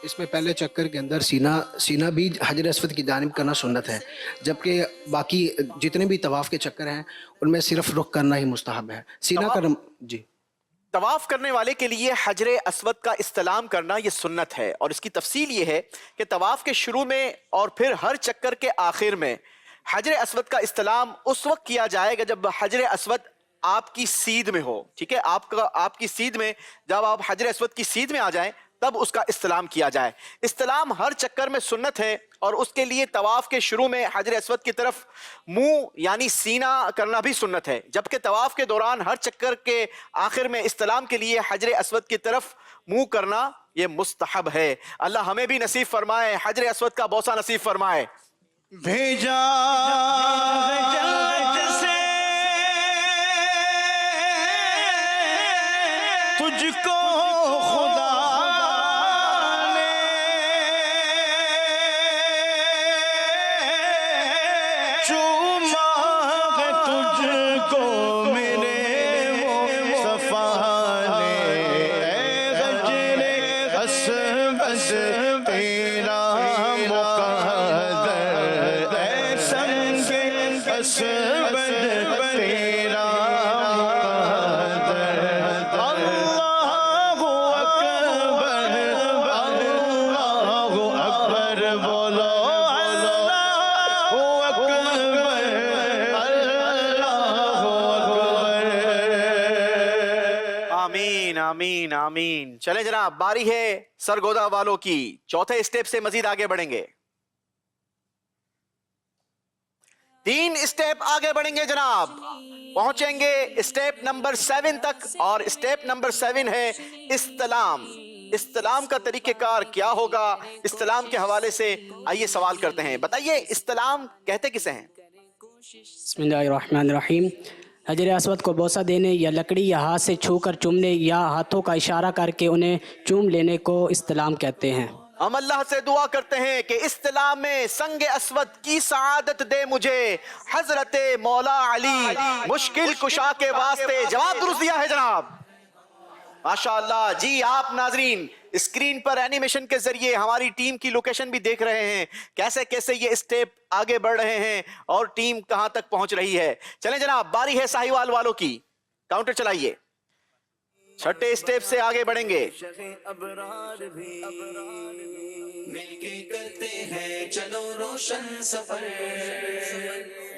اس میں پہلے چکر کے اندر سینہ بھی حجر اسود کی جانب کرنا سنت ہے، جبکہ باقی جتنے بھی طواف کے چکر ہیں ان میں صرف رخ کرنا ہی مستحب ہے. سینہ کرنا جی طواف کرنے والے کے لیے حجر اسود کا استلام کرنا یہ سنت ہے، اور اس کی تفصیل یہ ہے کہ طواف کے شروع میں اور پھر ہر چکر کے آخر میں حجر اسود کا استلام اس وقت کیا جائے گا جب حجر اسود آپ کی سیدھ میں ہو. ٹھیک ہے، آپ کی سیدھ میں جب آپ حجر اسود کی سیدھ میں آ جائیں تب اس کا استلام کیا جائے. استلام ہر چکر میں سنت ہے، اور اس کے لیے طواف کے شروع میں حجر اسود کی طرف منہ یعنی سینہ کرنا بھی سنت ہے، جبکہ طواف کے دوران ہر چکر کے آخر میں استلام کے لیے حجر اسود کی طرف منہ کرنا یہ مستحب ہے. اللہ ہمیں بھی نصیب فرمائے، حجر اسود کا بوسہ نصیب فرمائے. بھیجا جیسے تجھ کو خدا نے چوما ہے تجھ کو میرے مصطفیٰ نے، اے غجر اسود تیرا مقدر، اے سنگ اسود تیرا مقدر. آمین آمین. چلیں جناب، باری ہے سرگودا والوں کی. چوتھے اسٹیپ سے مزید آگے بڑھیں گے، 3 اسٹیپ آگے بڑھیں گے جناب، پہنچیں گے اسٹیپ نمبر 7 تک، اور اسٹیپ نمبر 7 ہے استلام. استلام کا طریقہ کار کیا ہوگا؟ استلام کے حوالے سے آئیے سوال کرتے ہیں. بتائیے استلام کہتے کسے ہیں؟ بسم اللہ الرحمن الرحیم. حجر اسود کو بوسہ دینے یا لکڑی یا ہاتھ سے چھو کر چومنے یا ہاتھوں کا اشارہ کر کے انہیں چوم لینے کو استلام کہتے ہیں. ہم اللہ سے دعا کرتے ہیں کہ استلام میں سنگ اسود کی سعادت دے مجھے حضرت مولا علی مشکل کشا کے واسطے. جواب درست دیا ہے جناب، ماشاءاللہ. جی آپ ناظرین اسکرین پر اینیمیشن کے ذریعے ہماری ٹیم کی لوکیشن بھی دیکھ رہے ہیں، کیسے کیسے یہ اسٹیپ آگے بڑھ رہے ہیں اور ٹیم کہاں تک پہنچ رہی ہے. چلیں جناب، باری ہے ساہیوال والوں کی. کاؤنٹر چلائیے، چھٹے اسٹیپ سے آگے بڑھیں گے. ابرار بھی مل کے کرتے ہیں چلو روشن سفر.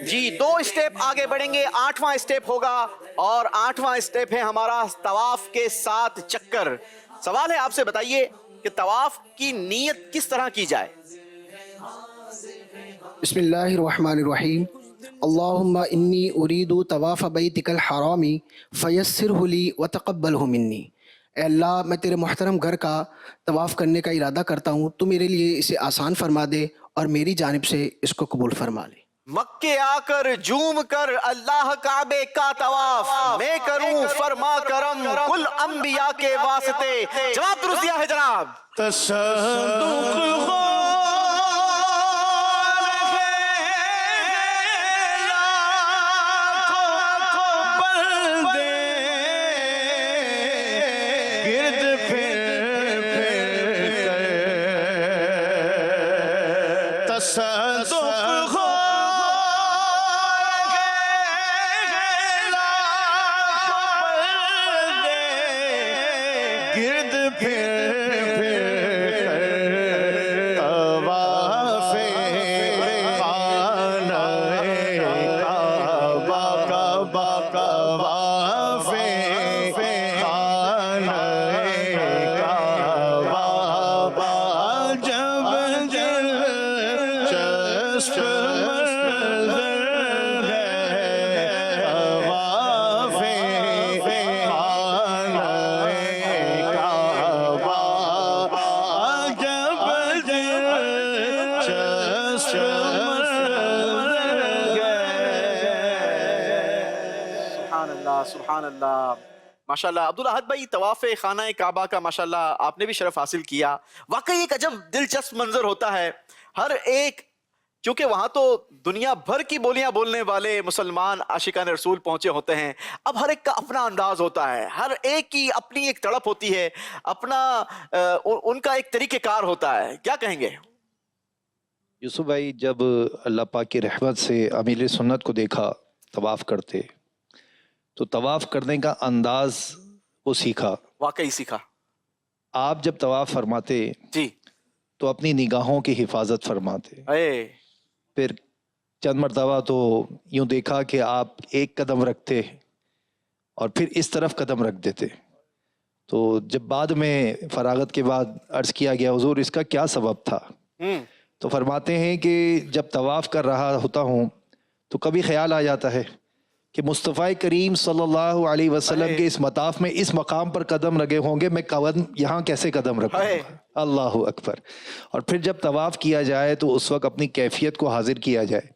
جی 2 اسٹیپ آگے بڑھیں گے، 8واں اسٹیپ ہوگا، اور 8واں اسٹیپ ہے ہمارا طواف کے 7 چکر. سوال ہے آپ سے، بتائیے کہ طواف کی نیت کس طرح کی جائے؟ بسم اللہ الرحمن الرحیم. اللہم انی ارید طواف بیتک الحرامی فیسرہ لی وتقبلہ منی. اے اللہ، میں تیرے محترم گھر کا طواف کرنے کا ارادہ کرتا ہوں، تو میرے لیے اسے آسان فرما دے اور میری جانب سے اس کو قبول فرما لے. مکے آ کر جھوم کر اللہ کعبے کا طواف میں کروں فرما کرم کل انبیاء کے واسطے. جواب درست دیا ہے جناب. تصدق سبحان اللہ. ماشاءاللہ عبداللہ احد بھائی، طواف خانہ کعبہ کا ماشاءاللہ آپ نے بھی شرف حاصل کیا. واقعی ایک عجب دلچسپ منظر ہوتا ہے. ہر ایک क्योंकि वहां तो दुनिया भर की बोलियां बोलने वाले मुसलमान आशिकान रसूल पहुंचे होते हैं। अब हर एक का अपना अंदाज होता है, हर एक की अपनी एक तड़प होती है, अपना उनका एक तरीक़ेकार होता है। क्या कहेंगे यूसुफ भाई? जब अल्लाह पाक की रहमत से अमीर सुन्नत को देखा तवाफ़ करते, तो तवाफ़ करने का अंदाज वो सीखा, वाकई सीखा। आप जब तवाफ़ फरमाते जी तो अपनी निगाहों की हिफाजत फरमाते, फिर चंद मरतबा तो यूँ देखा कि आप एक कदम रखते और फिर इस तरफ कदम रख देते। तो जब बाद में फरागत के बाद अर्ज़ किया गया हुज़ूर इसका क्या सबब था, तो फरमाते हैं कि जब तवाफ़ कर रहा होता हूँ तो कभी ख्याल आ जाता है कि मुस्तफ़ा करीम सल्लल्लाहु अलैहि वसल्लम के इस मताफ में इस मकाम पर कदम लगे होंगे, मैं कदम यहाँ कैसे कदम रखूँगा। अल्लाहु अकबर। और फिर जब तवाफ़ किया जाए तो उस वक्त अपनी कैफियत को हाजिर किया जाए।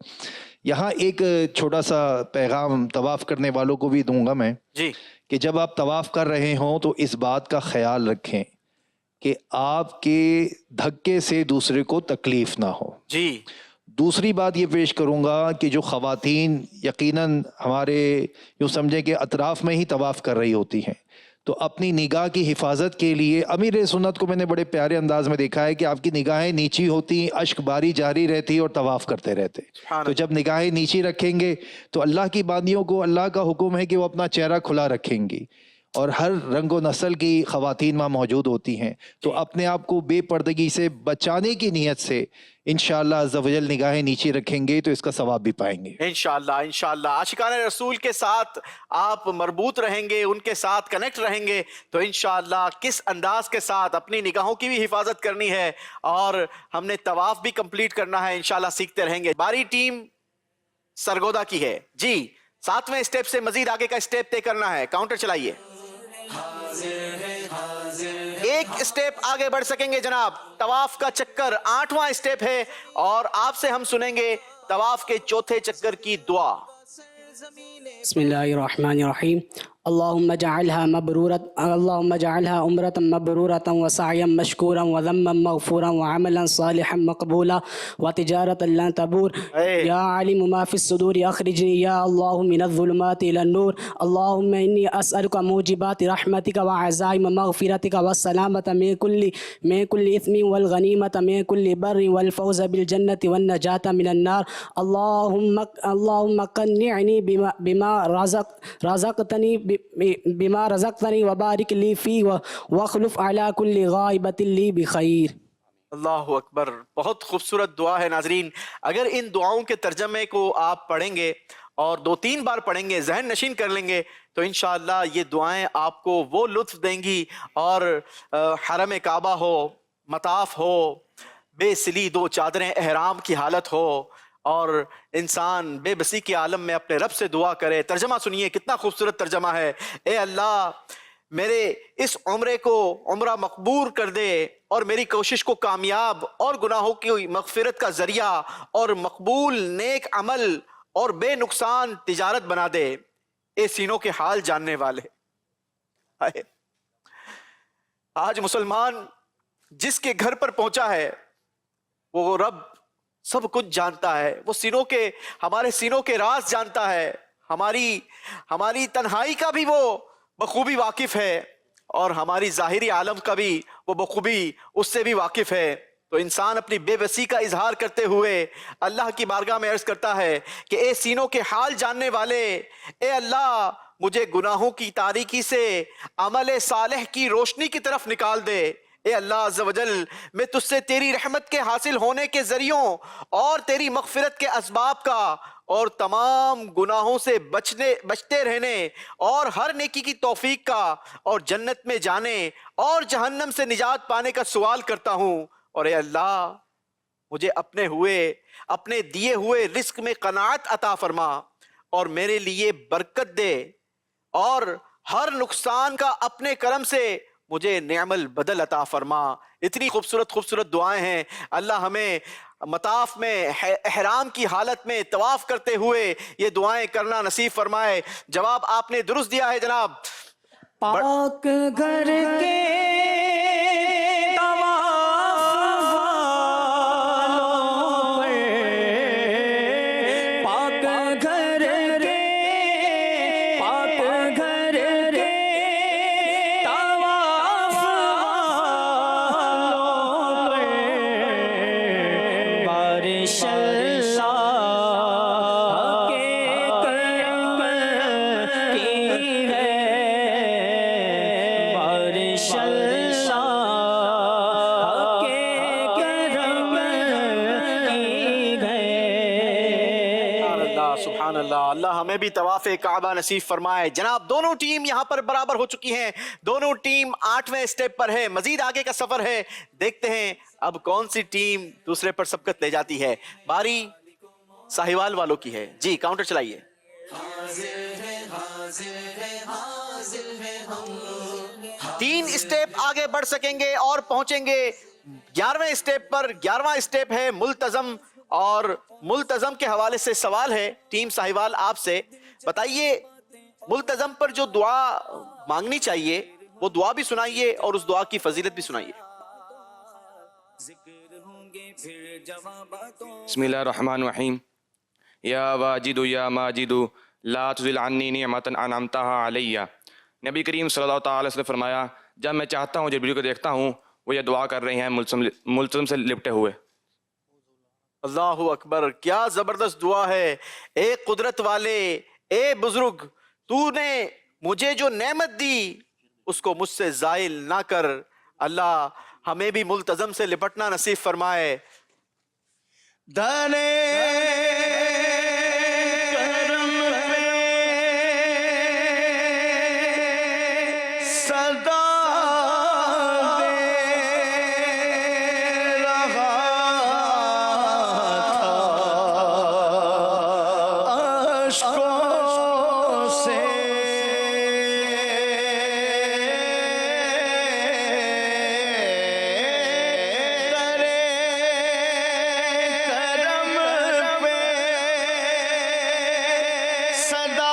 यहाँ एक छोटा सा पैगाम तवाफ़ करने वालों को भी दूंगा मैं जी, कि जब आप तवाफ़ कर रहे हों तो इस बात का ख्याल रखें कि आपके धक्के से दूसरे को तकलीफ़ ना हो। जी। दूसरी बात ये पेश करूँगा कि जो ख़वातीन यकीनन हमारे यूँ समझें कि अतराफ़ में ही तवाफ़ कर रही होती हैं, तो अपनी निगाह की हिफाजत के लिए अमीर सुन्नत को मैंने बड़े प्यारे अंदाज में देखा है कि आपकी निगाहें नीची होती, अश्क बारी जारी रहती और तवाफ़ करते रहते। तो जब निगाहें नीची रखेंगे तो अल्लाह की बांदियों को अल्लाह का हुक्म है कि वो अपना चेहरा खुला रखेंगी, और हर रंग व नस्ल की ख़वातीन वहाँ मौजूद होती हैं। तो अपने आप को बेपर्दगी से बचाने की नीयत से इंशाअल्लाह अज़्ज़ा वजल निगाहें नीचे रखेंगे तो इसका सवाब भी पाएंगे इंशाअल्लाह। इंशाअल्लाह आशिकाने रसूल के साथ आप मरबूत रहेंगे, उनके साथ कनेक्ट रहेंगे, तो इंशाअल्लाह किस अंदाज के साथ अपनी निगाहों की भी हिफाजत करनी है और हमने तवाफ़ भी कंप्लीट करना है, इंशाअल्लाह सीखते रहेंगे। बारी टीम सरगोदा की है जी। 7वें स्टेप से मजीद आगे का स्टेप तय करना है। काउंटर चलाइए। एक स्टेप आगे बढ़ सकेंगे जनाब। तवाफ का चक्कर 8वां स्टेप है और आपसे हम सुनेंगे तवाफ के चौथे चक्कर की दुआ। बिस्मिल्लाहिर्रहमानिर्रहीम। अल्लाहुम्मा जअलहा उम्रतन मबरूरतन व सअयन मशकूरन व ज़म्मन मग़फ़ूरन व अमलन सालिहन मक़बूला व तिजारतन लन तबूर। या आलिमु मा फ़िस सुदूर अख़रिजनी या अल्लाहु मिनज़्ज़ुलुमाति इलन नूर। अल्लाहुम्मा इन्नी अस्अलुका मूजिबाति रहमतिका व अज़ाइम मग़फ़िरतिका व सलामत मिन कुल्ली इस्मिन वल गनीमत मिन कुल्ली बर्रिन वल फ़ौज़ बिल जन्नति वन नजात मिनन नार। अल्लाहुम्मा क़न्निअनी बिमा रज़क़तनी व बारिक ली फ़ी वख़्लुफ़ अला कुल्ली गाइबतिन ली बिख़ैर। अल्लाहु अकबर। बहुत खूबसूरत दुआ है नाजरीन। अगर इन दुआओं के तर्जमे को आप पढ़ेंगे और 2-3 बार पढ़ेंगे, जहन नशीन कर लेंगे, तो इंशाअल्लाह ये दुआएं आपको वो लुत्फ़ देंगी। और हरम काबा हो, मताफ हो, बेसिली 2 चादरें एहराम की हालत हो और इंसान बेबसी के आलम में अपने रब से दुआ करे। तर्जमा सुनिए, कितना खूबसूरत तर्जमा है। ए अल्लाह, मेरे इस उम्रे को उम्रा मकबूल कर दे और मेरी कोशिश को कामयाब और गुनाहों की मगफिरत का जरिया और मकबूल नेक अमल और बेनुकसान तिजारत बना दे। ए सीनों के हाल जानने वाले, आज मुसलमान जिसके घर पर पहुंचा है वो रब सब कुछ जानता है। वो हमारे सीनों के राज जानता है। हमारी तन्हाई का भी वो बखूबी वाकिफ है और हमारी ज़ाहिरी आलम का भी वो बखूबी उससे भी वाकिफ है। तो इंसान अपनी बेबसी का इजहार करते हुए अल्लाह की बारगाह में अर्ज करता है कि ए सीनों के हाल जानने वाले, ए अल्लाह, मुझे गुनाहों की तारीकी से अमल सालेह की रोशनी की तरफ निकाल दे। ए अल्लाह अज़्ज़ा वजल, मैं तुझसे तेरी रहमत के हासिल होने के जरियों और तेरी मग़फ़िरत के असबाब का और तमाम गुनाहों से बचते रहने और हर नेकी की तौफीक का और जन्नत में जाने और जहन्नम से निजात पाने का सवाल करता हूँ। और ए अल्लाह, मुझे अपने दिए हुए रिस्क में कनाअत अता फरमा और मेरे लिए बरकत दे और हर नुकसान का अपने करम से मुझे नेमल बदल अता फरमा। इतनी खूबसूरत दुआएं हैं। अल्लाह हमें मताफ में एहराम की हालत में तवाफ करते हुए ये दुआएं करना नसीब फरमाए। जवाब आपने दुरुस्त दिया है जनाब। पाक घर के तवाफ वालों पर ہمیں بھی طواف کعبہ نصیب فرمائے. جناب دونوں ٹیم یہاں پر برابر ہو چکی ہیں, دونوں ٹیم 8ویں اسٹیپ پر ہے, مزید آگے کا سفر ہے. دیکھتے ہیں اب کون سی ٹیم دوسرے پر سبقت لے جاتی ہے. باری ساہیوال والوں کی ہے. جی کاؤنٹر چلائیے. تین اسٹیپ آگے بڑھ سکیں گے اور پہنچیں گے 11ویں اسٹیپ پر. 11واں اسٹیپ ہے ملتزم, اور ملتزم کے حوالے سے سوال ہے ٹیم ساہیوال آپ سے. بتائیے ملتزم پر جو دعا مانگنی چاہیے وہ دعا بھی سنائیے اور اس دعا کی فضیلت بھی سنائیے. بسم اللہ الرحمن الرحیم. یا واجد یا ماجد لا تزل عنی نعمتا انعمتها علیہ. نبی کریم صلی اللہ تعالی وسلم نے فرمایا جب میں چاہتا ہوں جبریل کو دیکھتا ہوں وہ یہ دعا کر رہے ہیں ملتزم سے لپٹے ہوئے. اللہ اکبر, کیا زبردست دعا ہے. اے قدرت والے, اے بزرگ, تو نے مجھے جو نعمت دی اس کو مجھ سے زائل نہ کر. اللہ ہمیں بھی ملتزم سے لپٹنا نصیب فرمائے. دانے کرم پہ صدا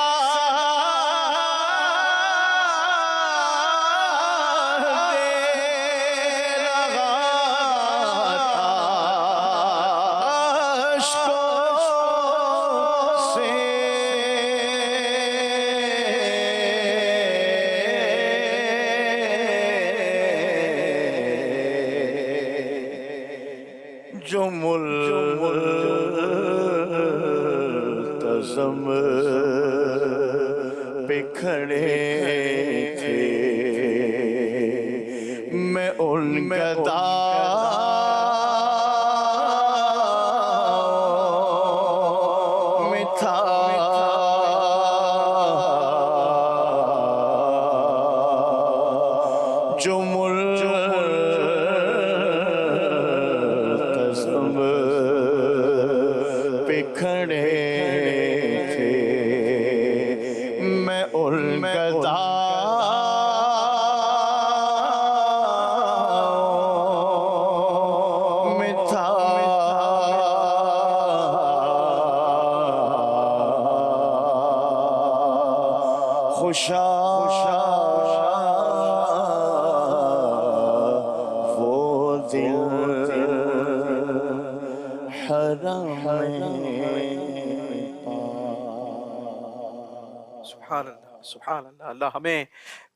جو ملتزم پہ کھڑے تھے میں ان کا داؤں میں تھا. جو پہ کھڑے تھے میں ان کا داؤں میں تھا. خوشا وہ دل سبحان اللہ, سبحان اللہ. اللہ ہمیں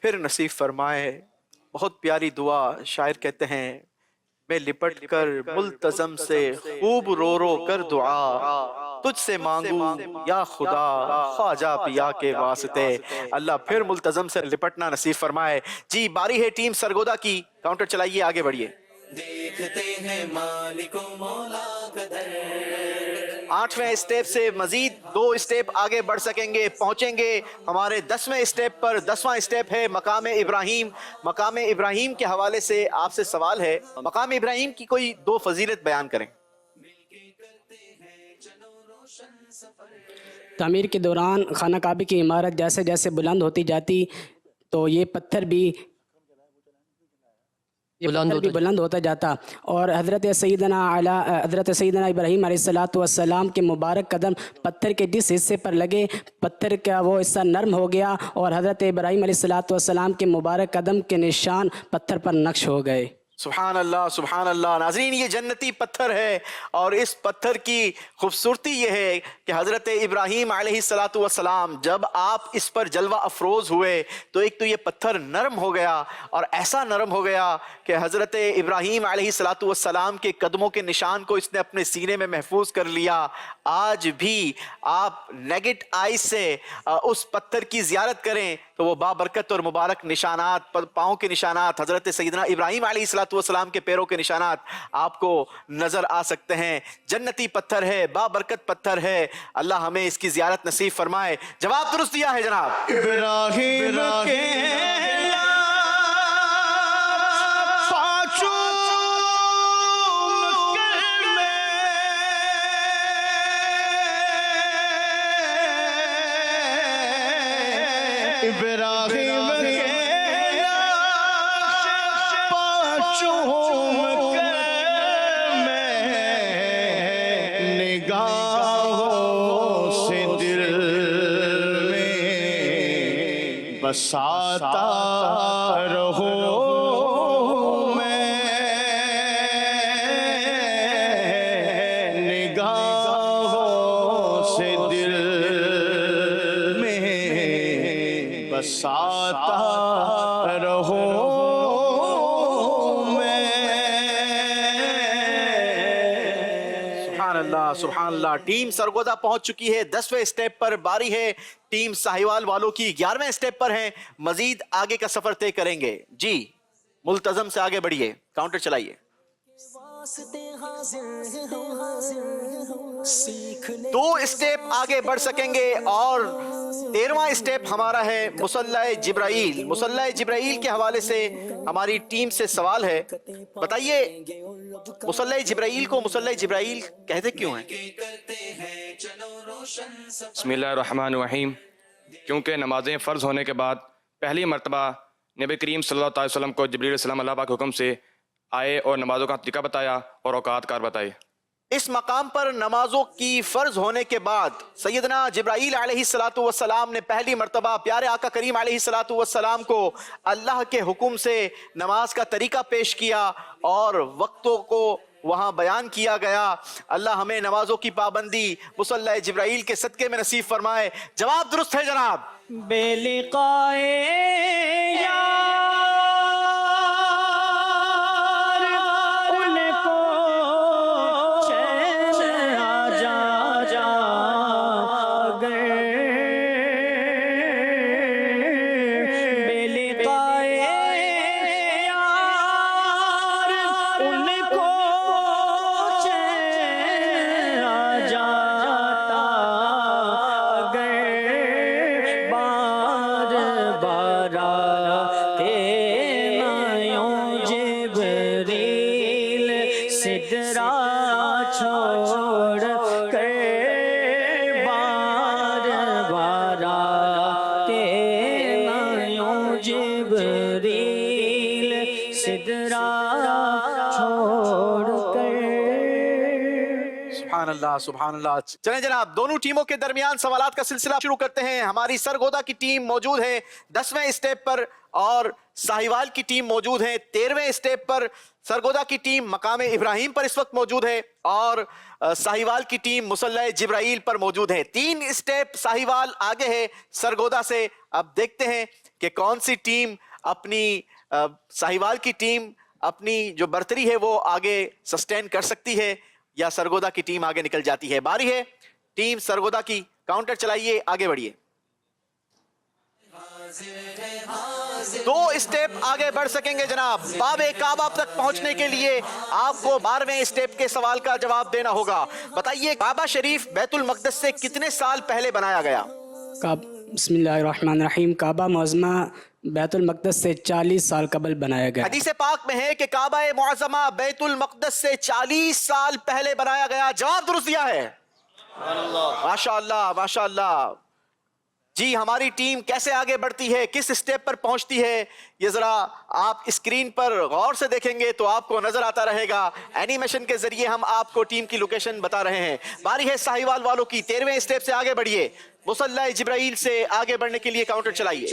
پھر نصیب فرمائے. بہت پیاری دعا. شاعر کہتے ہیں میں لپٹ کر ملتزم سے خوب رو رو کر دعا تجھ سے مانگوں یا خدا خواجہ پیا کے واسطے. اللہ پھر ملتزم سے لپٹنا نصیب فرمائے. جی باری ہے ٹیم سرگودا کی. کاؤنٹر چلائیے, آگے بڑھیے. دیکھتے ہیں مالک و مولا قدر. 8ویں اسٹیپ سے مزید 2 اسٹیپ آگے بڑھ سکیں گے, پہنچیں گے ہمارے 10ویں اسٹیپ پر. 10واں اسٹیپ ہے مقام ابراہیم. مقام ابراہیم کے حوالے سے آپ سے سوال ہے, مقام ابراہیم کی کوئی 2 فضیلت بیان کریں. تعمیر کے دوران خانہ کعبہ کی عمارت جیسے جیسے بلند ہوتی جاتی تو یہ پتھر بھی بلند ہوتا جاتا, اور حضرت سیدنا ابراہیم علیہ السلام کے مبارک قدم پتھر کے جس حصے پر لگے پتھر کا وہ حصہ نرم ہو گیا, اور حضرت ابراہیم علیہ السلام کے مبارک قدم کے نشان پتھر پر نقش ہو گئے. سبحان اللہ, سبحان اللہ. ناظرین یہ جنتی پتھر ہے, اور اس پتھر کی خوبصورتی یہ ہے کہ حضرت ابراہیم علیہ السلام جب آپ اس پر جلوہ افروز ہوئے تو ایک تو یہ پتھر نرم ہو گیا, اور ایسا نرم ہو گیا کہ حضرت ابراہیم علیہ السلام کے قدموں کے نشان کو اس نے اپنے سینے میں محفوظ کر لیا. آج بھی آپ نیگیٹ آئی سے اس پتھر کی زیارت کریں तो वो बाबरकत और मुबारक निशानात, पाँव के निशानात, हजरत सैयदना इब्राहीम अलैहिस्सलाम के पैरों के निशानात आपको नजर आ सकते हैं। जन्नती पत्थर है, बाबरकत पत्थर है। अल्लाह हमें इसकी जियारत नसीब फरमाए। जवाब दुरुस्त दिया है जनाब। इब्राहिम के इब्राहिम के पाँचों में निगाहों से दिल में बसाता रहो मैं, निगाहों से दिल में बसाता रहो सुभान अल्लाह। टीम सरगोदा पहुंच चुकी है 10वें स्टेप पर। बारी है टीम साहिवाल वालों की, 11वें स्टेप पर हैं। मजीद आगे का सफर तय करेंगे। जी मुल्तजम से आगे बढ़िए, काउंटर चलाइए। 2 स्टेप आगे बढ़ सकेंगे और 13वां स्टेप हमारा है मुसल्ला जिब्राइल। मुसल्ला जिब्राइल के हवाले से हमारी टीम से सवाल है, बताइए मुसल्ला जिब्राइल को मुसल्ला जिब्राइल कहते क्यों हैं? बिस्मिल्लाहिर्रहमानिर्रहीम। क्योंकि नमाजें फ़र्ज़ होने के बाद पहली मरतबा नबी करीम सल्लल्लाहु अलैहि वसल्लम को जिब्रील अलैहिस्सलाम अल्लाह पाक के हुक्म से आए और नमाज़ों का तरीका बताया और औकात कार बताए। इस मकाम पर नमाजों की फर्ज होने के बाद सैयदना जिब्राइल अलैहिस्सलातु वस्सलाम ने पहली मर्तबा प्यारे आका करीम अलैहिस्सलातु वस्सलाम को अल्लाह के हुक्म से नमाज का तरीका पेश किया और वक्तों को वहाँ बयान किया गया। अल्लाह हमें नमाजों की पाबंदी मुसल्ला जिब्राइल के सदके में नसीब फरमाए। जवाब दुरुस्त है जनाब। बेलिकाए सुभान अल्लाह। चलें जनाब, दोनों टीमों के दरमियान सवालात का सिलसिला शुरू करते हैं। हमारी सरगोदा की टीम मौजूद है 10वें स्टेप पर और साहिवाल की टीम मौजूद है 13वें स्टेप पर। सरगोदा की टीम मकाम इब्राहिम पर इस वक्त मौजूद है और साहिवाल की टीम मुसल्ला जिब्राइल पर मौजूद है। 3 स्टेप साहिवाल आगे है सरगोदा से। अब देखते हैं कि कौन सी टीम अपनी साहिवाल की टीम अपनी जो बर्तरी है वो आगे सस्टेन कर सकती है या सरगोदा की टीम आगे निकल जाती है। बारी है टीम सरगोदा की, काउंटर चलाइए, आगे बढ़िए। 2 स्टेप आगे बढ़ सकेंगे जनाब। बाबे काबा तक पहुंचने के लिए आपको 12वें स्टेप के सवाल का जवाब देना होगा। बताइए काबा शरीफ बैतुल मक़दस से कितने साल पहले बनाया गया? बिस्मिल्लाहिर्रहमानिर्रहीम। काबा मुअज़्ज़मा बैतुल मक़दस से 40 साल कबल बनाया गया। हदीस पाक में है कि काबा मुअज़्ज़मा बैतुल मक़दस से 40 साल पहले बनाया गया। जवाब दुरुस्त दिया है। माशाअल्लाह माशाअल्लाह। जी हमारी टीम कैसे आगे बढ़ती है, किस स्टेप पर पहुंचती है, ये जरा आप स्क्रीन पर गौर से देखेंगे तो आपको नजर आता रहेगा। एनिमेशन के जरिए हम आपको टीम की लोकेशन बता रहे हैं। बारी है साहिवाल वालों की, 13वें स्टेप से आगे बढ़िए। मुसल्ला जिब्राइल से आगे बढ़ने के लिए काउंटर चलाइए।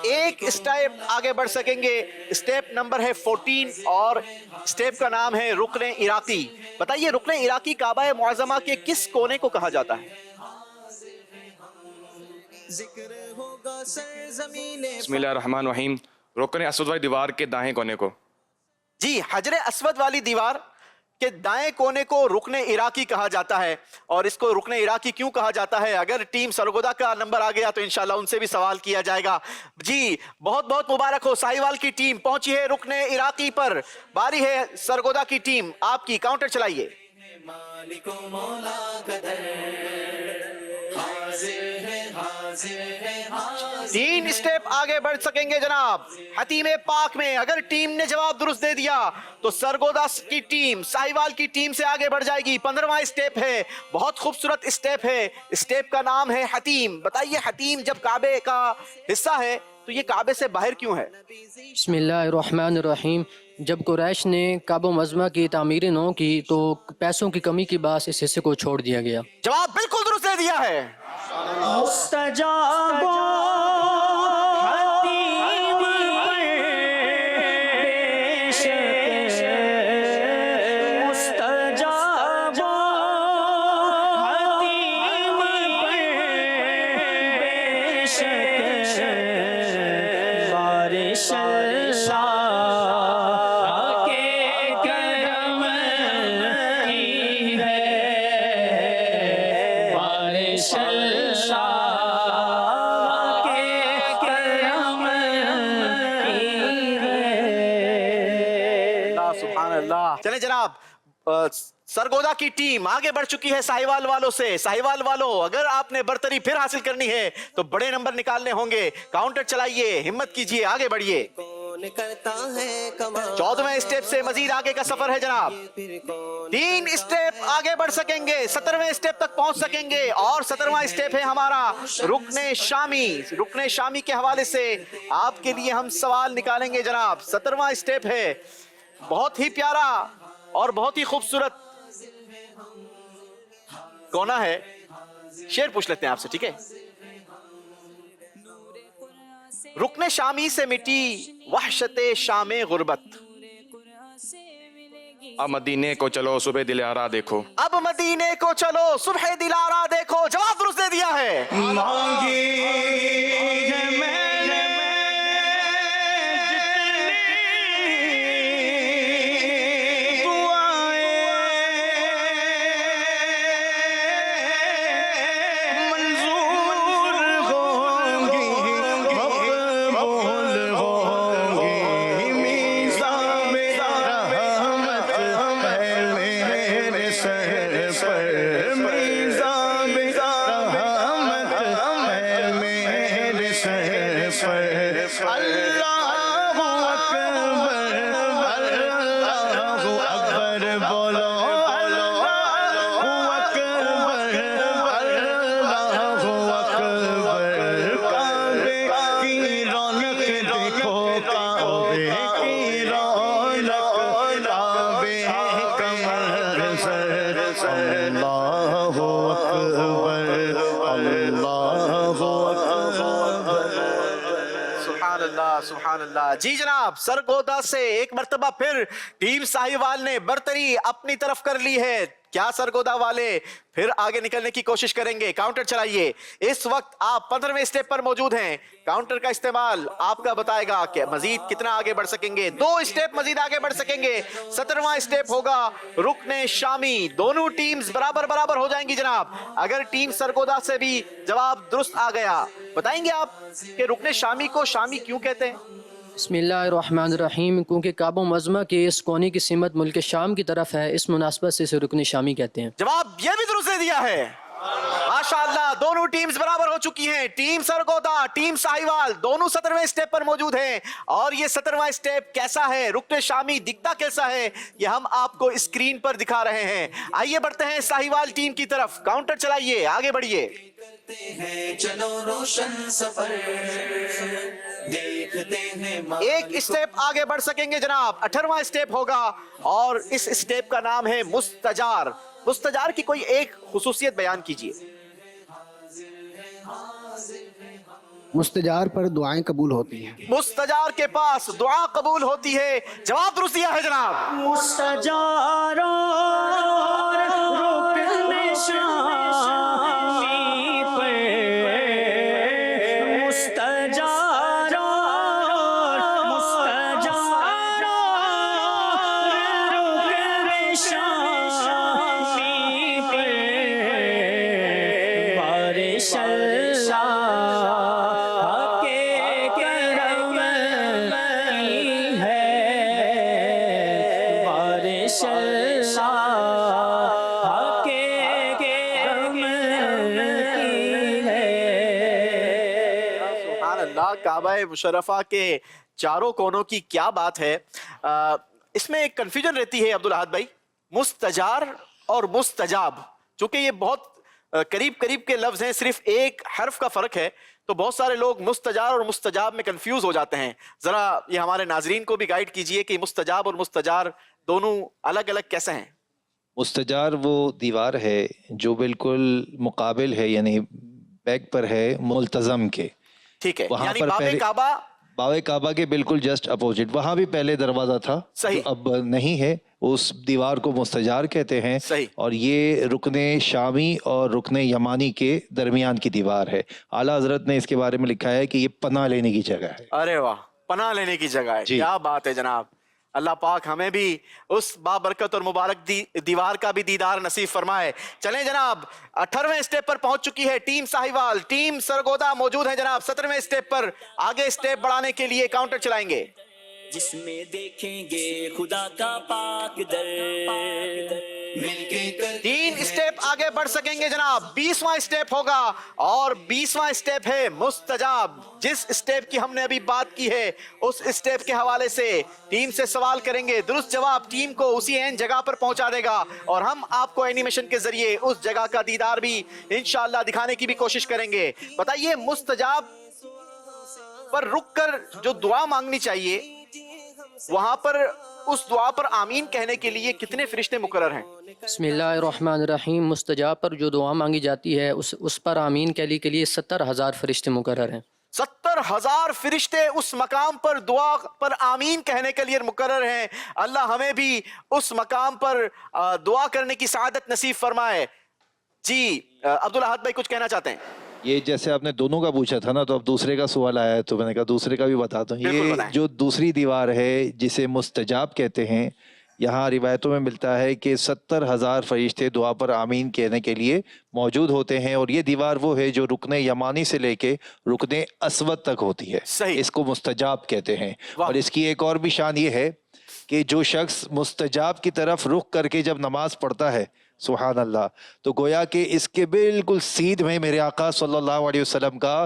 एक स्टेप आगे बढ़ सकेंगे। स्टेप नंबर है 14 और स्टेप का नाम है रुकने इराकी। बताइए रुकने इराकी काबा मुअज़्ज़मा के किस कोने को कहा जाता है? बिस्मिल्लाहिर्रहमानिर्रहीम। रुकने अस्वद वाली दीवार के दाएं कोने को। जी हजरे अस्वद वाली दीवार کہ دائیں کونے کو رکن عراقی کہا جاتا ہے. اور اس کو رکن عراقی کیوں کہا جاتا ہے؟ اگر ٹیم سرگودا کا نمبر آ گیا تو انشاءاللہ ان سے بھی سوال کیا جائے گا. جی بہت بہت مبارک ہو، ساہیوال کی ٹیم پہنچی ہے رکن عراقی پر. باری ہے سرگودا کی ٹیم آپ کی، کاؤنٹر چلائیے. مالک و مولا قدر حاضر ہے حاضر ہے حاضر. 3 اسٹیپ آگے بڑھ سکیں گے جناب حتیم پاک میں. اگر ٹیم نے جواب درست دے دیا تو سرگودا کی ٹیم ساہیوال کی ٹیم سے آگے بڑھ جائے گی. 15واں اسٹیپ ہے، بہت خوبصورت اسٹیپ ہے. اسٹیپ کا نام ہے حتیم. بتائیے حتیم جب کعبے کا حصہ ہے تو یہ کعبے سے باہر کیوں ہے؟ بسم اللہ الرحمن الرحیم. جب قریش نے کعبہ معظمہ کی تعمیر نو کی تو پیسوں کی کمی کی باعث اس حصے کو چھوڑ دیا گیا. جواب بالکل درست دے دیا ہے. مستجاب چلیں جناب، سرگودا کی ٹیم آگے بڑھ چکی ہے ساہیوال والوں سے. ساہیوال والوں اگر آپ نے برتری پھر حاصل کرنی ہے تو بڑے نمبر نکالنے ہوں گے. کاؤنٹر چلائیے، ہمت کیجئے، آگے بڑھیے. 14ویں اسٹیپ سے مزید آگے کا سفر ہے جناب. 3 اسٹیپ آگے بڑھ سکیں گے، 17ویں اسٹیپ تک پہنچ سکیں گے. اور 17واں اسٹیپ ہے ہمارا رکن شامی. رکن شامی کے حوالے سے آپ کے لیے ہم سوال نکالیں گے جناب. 17واں اسٹیپ ہے، بہت ہی پیارا اور بہت ہی خوبصورت کونا ہے. شعر پوچھ لیتے ہیں آپ سے، ٹھیک ہے؟ رکن شامی سے مٹی وحشت شام غربت. اب مدینے کو چلو صبح دلارا دیکھو. اب مدینے کو چلو صبح دلارا دیکھو. جواب درست دے دیا ہے. سبحان اللہ. جی جناب، سرگودا سے ایک مرتبہ پھر ٹیم ساہیوال نے برتری اپنی طرف کر لی ہے. کیا سرگودا والے پھر آگے نکلنے کی کوشش کریں گے؟ کاؤنٹر چلائیے. اس وقت آپ 15ویں اسٹیپ پر موجود ہیں. کاؤنٹر کا استعمال آپ کا بتائے گا کہ مزید کتنا آگے بڑھ سکیں گے. 2 اسٹیپ مزید آگے بڑھ سکیں گے. 17واں اسٹیپ ہوگا رکن شامی. دونوں ٹیمز برابر برابر ہو جائیں گی جناب. اگر ٹیم سرگودا سے بھی جواب درست آ گیا، بتائیں گے آپ کہ رکن شامی کو شامی کیوں کہتے ہیں؟ بسم اللہ الرحمن الرحیم. کیونکہ کعبہ معظمہ کے اس کونے کی سمت ملک شام کی طرف ہے، اس مناسبت سے اسے رکن شامی کہتے ہیں. جواب یہ بھی درست دے دیا ہے. ماشاءاللہ، دونوں ٹیمز برابر ہو چکی ہیں. ٹیم سرگودا، ٹیم ساہیوال دونوں 17ویں اسٹیپ پر موجود ہیں. اور یہ 17واں اسٹیپ کیسا ہے، رکن شامی دکھتا کیسا ہے، یہ ہم آپ کو اسکرین پر دکھا رہے ہیں. آئیے بڑھتے ہیں ساہیوال ٹیم کی طرف. کاؤنٹر چلائیے، آگے بڑھیے. چلو روشن سفر دیکھتے ہیں. ایک اسٹیپ آگے بڑھ سکیں گے جناب. 18واں اسٹیپ ہوگا اور اس اسٹیپ کا نام ہے مستجار. مستجار کی کوئی ایک خصوصیت بیان کیجئے. مستجار پر دعائیں قبول ہوتی ہیں. مستجار کے پاس دعا قبول ہوتی ہے. جواب درست دیا ہے جناب. مستجار شام माशाल्लाह, काबा मुशर्रफा के चारों कोनों की क्या बात है। इसमें एक कंफ्यूजन रहती है अब्दुल अहद भाई, मुस्तजार और मुस्तजाब, चूंकि ये बहुत करीब करीब के लफ्ज हैं, सिर्फ एक हर्फ का फर्क है, तो बहुत सारे लोग मुस्तजार और मुस्तजाब में कंफ्यूज हो जाते हैं। जरा ये हमारे नाजरीन को भी गाइड कीजिए कि मुस्तजाब और मुस्तजार दोनों अलग अलग कैसे हैं। मुस्तजार वो दीवार है जो बिल्कुल मुकाबिल है, यानी बैक पर है मुल्तज़म के। ठीक है, वहाँ यानी पर बाबे काबा, बावे काबा के बिल्कुल जस्ट अपोजिट, वहाँ भी पहले दरवाजा था, सही, जो अब नहीं है, उस दीवार को मुस्तजार कहते हैं। सही। और ये रुकने शामी और रुकने यमानी के दरमियान की दीवार है। आला हजरत ने इसके बारे में लिखा है कि ये पनाह लेने की जगह है। अरे वाह, पनाह लेने की जगह है, क्या बात है जनाब। अल्लाह पाक हमें भी उस बाबरकत और मुबारक दीवार का भी दीदार नसीब फरमाए। चलें जनाब, 18वें स्टेप पर पहुंच चुकी है टीम साहिवाल, टीम सरगोदा मौजूद है जनाब 17वें स्टेप पर। आगे स्टेप बढ़ाने के लिए काउंटर चलाएंगे। जिसमें देखेंगे खुदा का पाक दर, मिलके 3 स्टेप आगे बढ़ सकेंगे जनाब। 20वां स्टेप होगा और 20वां स्टेप है मुस्तजाब। जिस स्टेप की हमने अभी बात की है उस स्टेप के हवाले से टीम से सवाल करेंगे, दुरुस्त जवाब टीम को उसी एन जगह पर पहुंचा देगा और हम आपको एनिमेशन के जरिए उस जगह का दीदार भी इंशाअल्लाह दिखाने की भी कोशिश करेंगे। बताइए, मुस्तजाब पर रुककर जो दुआ मांगनी चाहिए, वहां पर उस दुआ पर आमीन कहने के लिए कितने फरिश्ते मुकर्रर हैं? बिस्मिल्लाहिर्रहमानिर्रहीम। मुस्तजाब पर जो दुआ मांगी जाती है उस पर आमीन कहने के लिए 70,000 फरिश्ते मुकर्रर हैं। 70,000 फरिश्ते उस मकाम पर दुआ पर आमीन कहने के लिए मुकर्रर हैं। अल्लाह हमें भी उस मकाम पर दुआ करने की सआदत नसीब फरमाए। जी अब्दुल अहद भाई कुछ कहना चाहते हैं? ये जैसे आपने दोनों का पूछा था ना, तो अब दूसरे का सवाल आया है, तो मैंने कहा दूसरे का भी बताता हूँ। ये जो दूसरी दीवार है जिसे मुस्तजाब कहते हैं, यहाँ रिवायतों में मिलता है कि 70,000 फरिश्ते दुआ पर आमीन कहने के लिए मौजूद होते हैं। और ये दीवार वो है जो रुकने यमानी से लेके रुकने अस्वद तक होती है, इसको मुस्तजाब कहते हैं। और इसकी एक और भी शान ये है कि जो शख्स मुस्तजाब की तरफ रुख करके जब नमाज पढ़ता है, सुभान अल्लाह, तो गोया कि इसके बिल्कुल सीध में मेरे आका सल्लल्लाहु अलैहि वसल्लम का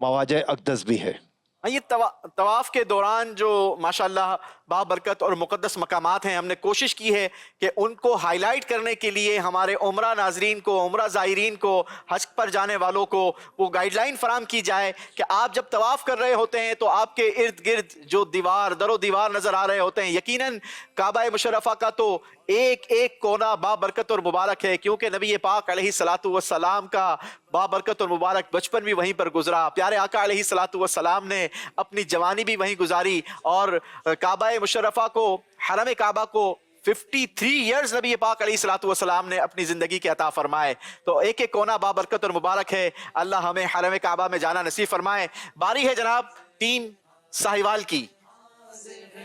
मवाजे अक़दस भी है। ये तवाफ के दौरान जो माशाल्लाह बाबरकत और मुक़द्दस मकामात हैं, हमने कोशिश की है कि उनको हाईलाइट करने के लिए हमारे उम्रा नाजरीन को, उम्रा ज़ायरीन को, हज पर जाने वालों को वो गाइडलाइन फराम की जाए कि आप जब तवाफ़ कर रहे होते हैं तो आपके इर्द गिर्द जो दीवार दरो दीवार नज़र आ रहे होते हैं, यकीनन काबा मुशर्रफा का तो एक एक कोना बाबरकत और मुबारक है, क्योंकि नबी पाक अलैहिस्सलातु वस्सलाम का बाबरकत और मुबारक बचपन भी वहीं पर गुजरा। प्यारे आका अलैहिस्सलातु वस्सलाम ने अपनी जवानी भी वहीं गुजारी और काबा मुशर्रफा को, हरम काबा को 53 इयर्स नबी पाक अलैहिस्सलातु वस्सलाम ने अपनी जिंदगी के अता फरमाए। तो एक एक कोना बाबरकत और मुबारक है। अल्लाह हमें हरम काबा में जाना नसीब फरमाए। बारी है जनाब टीम साहिवाल की।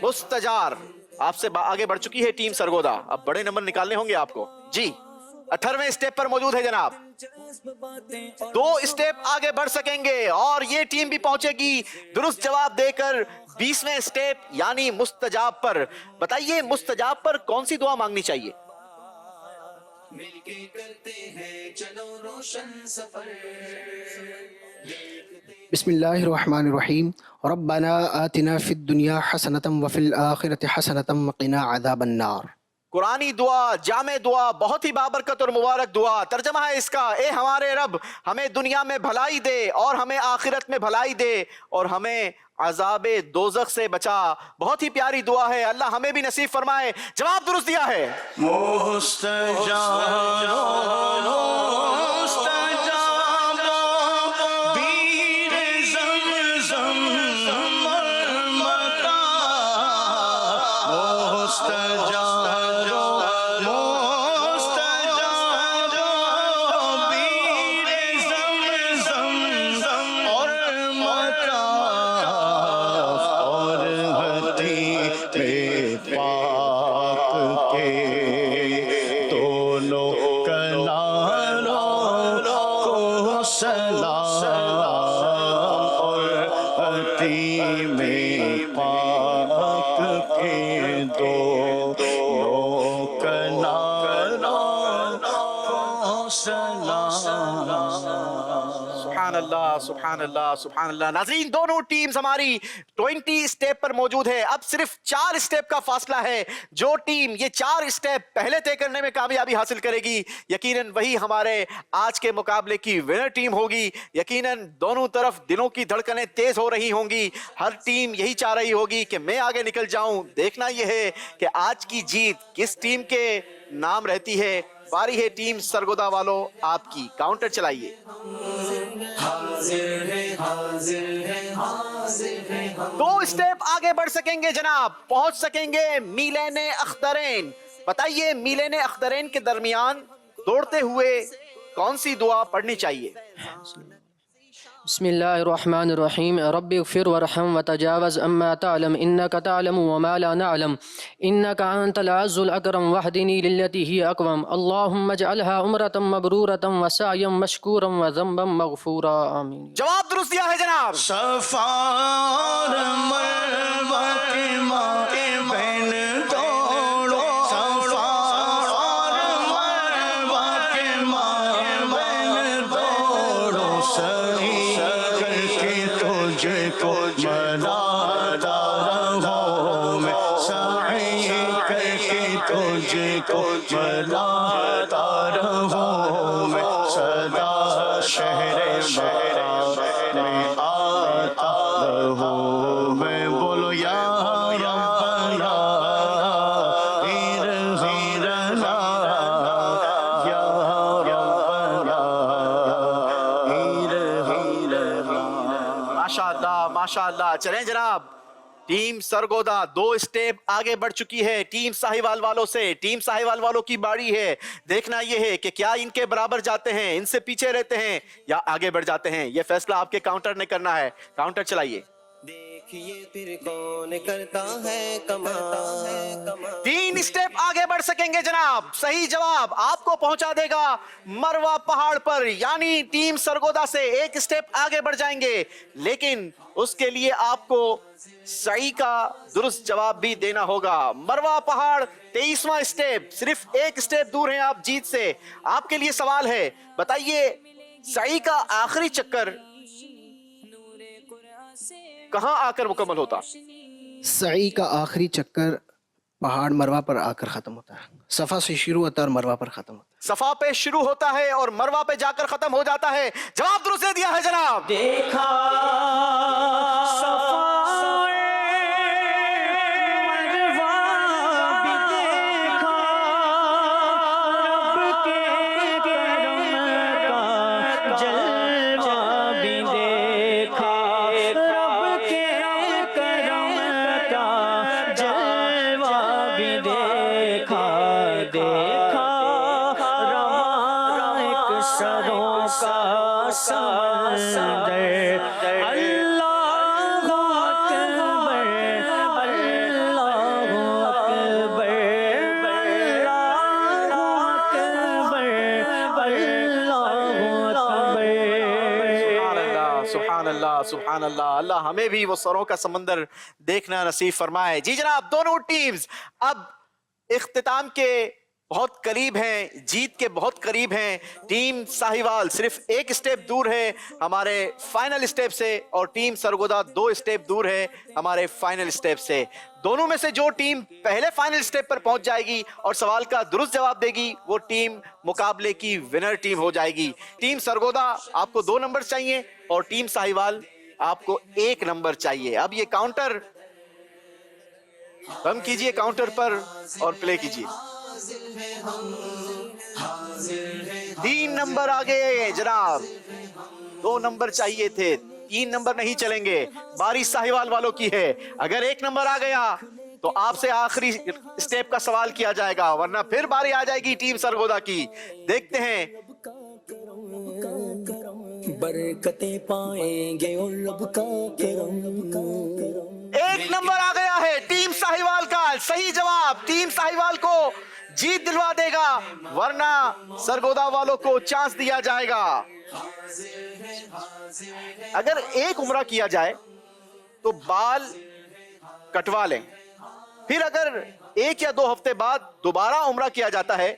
मुस्तजार आपसे आगे बढ़ चुकी है टीम सरगोदा, अब बड़े नंबर निकालने होंगे आपको। जी 18वें स्टेप पर मौजूद है जनाब। 2 स्टेप आगे बढ़ सकेंगे और ये टीम भी पहुंचेगी दुरुस्त जवाब देकर 20वें स्टेप यानी मुस्तजाब पर। बताइए, मुस्तजाब पर कौन सी दुआ मांगनी चाहिए? मिलके करते हैं चलो रोशन सफर। बिस्मिल्लाहिर्रहमानिर्रहीम। रब्बना आतिना फिद दुनिया हसनतम व फिल आखिरति हसनतम व क़िना अज़ाबन नार। कुरानी दुआ, जामे दुआ, बहुत ही बाबरकत और मुबारक दुआ। तर्जमा है इसका, ए हमारे रब, हमें दुनिया में भलाई दे और हमें आखिरत में भलाई दे और हमें अज़ाबे दोज़ख से बचा। बहुत ही प्यारी दुआ है, अल्लाह हमें भी नसीब फरमाए। जवाब दुरुस्त दिया है। अल्लाह, सुभान अल्लाह, सुभान अल्लाह। नाज़रीन, दोनों टीम्स हमारी 20 स्टेप पर मौजूद है। अब सिर्फ 4 स्टेप का फासला है। जो टीम ये 4 स्टेप पहले तय करने में कामयाबी हासिल करेगी, यकीनन वही हमारे आज के मुकाबले की विनर टीम होगी। यकीनन दोनों तरफ दिलों की धड़कनें तेज हो रही होंगी। हर टीम यही चाह रही होगी कि मैं आगे निकल जाऊं। देखना यह है कि आज की जीत किस टीम के नाम रहती है। बारी है टीम सरगोदा वालों आपकी, काउंटर चलाइए। दो स्टेप आगे बढ़ सकेंगे जनाब, पहुंच सकेंगे मीलेने अख्तरैन। बताइए, मीलेने अख्तरैन के दरमियान दौड़ते हुए कौन सी दुआ पढ़नी चाहिए? बिस्मिल्लाहिर्रहमानिर्रहीम। रब्बि ग़फ़िर वरहम वतजावज़ अम्मा तअलम इन्नका तअलमु वमा ला नअलम इन्नका अंतल अज़्ज़ुल अकरम वहदिनी लिल्लती हिय अक़वम अल्लाहुम्मा इजअलहा उम्रतम मबरूरतम व सअयम मशकूरम व ज़ंबम मग़फ़ूरा। आमीन। जवाब दुरुस्त दिया है जनाब। सफार मरवा के माँ के बहन दौड़ो, सफार मरवा के माँ बहन दौड़ो, सही करके तुझको मनाता रहो मैं, सही करके तुझको मनाता रहो मैं, सदा शहर मक्का में आता रहो मैं। बोलो या रब्बना इरहमना या रब्बना इरहमना। माशाअल्लाह, माशाअल्लाह। चलें जनाब, टीम सरगोदा 2 स्टेप आगे बढ़ चुकी है टीम साहिवाल वालों से। टीम साहिवाल वालों की बारी है। देखना यह है कि क्या इनके बराबर जाते हैं, इनसे पीछे रहते हैं या आगे बढ़ जाते हैं। यह फैसला आपके काउंटर ने करना है। काउंटर चलाइए। देखिए फिर कौन करता है कमाल। 3 स्टेप आगे बढ़ सकेंगे जनाब। सही जवाब आपको पहुंचा देगा मरवा पहाड़ पर, यानी टीम सरगोदा से 1 स्टेप आगे बढ़ जाएंगे। लेकिन उसके लिए आपको सही का दुरुस्त जवाब भी देना होगा। मरवा पहाड़ 23वां स्टेप, सिर्फ 1 स्टेप दूर हैं आप जीत से। आपके लिए सवाल है, बताइए सही का आखिरी चक्कर कहां आकर मुकम्मल होता? सई का आखिरी चक्कर पहाड़ मरवा पर आकर खत्म होता है। सफा से शुरू होता है और मरवा पर खत्म होता है। सफा पे शुरू होता है और मरवा पे जाकर खत्म हो जाता है। जवाब दुरुस्त दे दिया है जनाब। देखा सफा सुभान अल्लाह। अल्लाह हमें भी वो सरों का समंदर देखना नसीब फरमाए। जी जनाब, दोनों टीम्स अब इख्तिताम के बहुत करीब हैं, जीत के बहुत करीब हैं। टीम साहिवाल सिर्फ 1 स्टेप दूर है हमारे फाइनल स्टेप से और टीम सरगोदा 2 स्टेप दूर है हमारे फाइनल स्टेप से। दोनों में से जो टीम पहले फाइनल स्टेप पर पहुंच जाएगी और सवाल का दुरुस्त जवाब देगी, वो टीम मुकाबले की विनर टीम हो जाएगी। टीम सरगोदा आपको 2 नंबर चाहिए और टीम साहिवाल आपको 1 नंबर चाहिए। अब ये काउंटर बम कीजिए काउंटर पर और प्ले कीजिए। 3 नंबर आ गए जनाब, 2 नंबर चाहिए थे, 3 नंबर नहीं चलेंगे। बारी साहिवाल वालों की है। अगर 1 नंबर आ गया तो आपसे आखिरी स्टेप का सवाल किया जाएगा, वरना फिर बारी आ जाएगी टीम सरगोदा की। देखते हैं। बरकतें पाएंगे और लब का करम। 1 नंबर आ गया है टीम साहिवाल का। सही जवाब टीम साहिवाल को जीत दिलवा देगा, वरना सरगोदा वालों को चांस दिया जाएगा। अगर 1 उम्रा किया जाए तो बाल कटवा लें, फिर अगर 1 या 2 हफ्ते बाद दोबारा उम्रा किया जाता है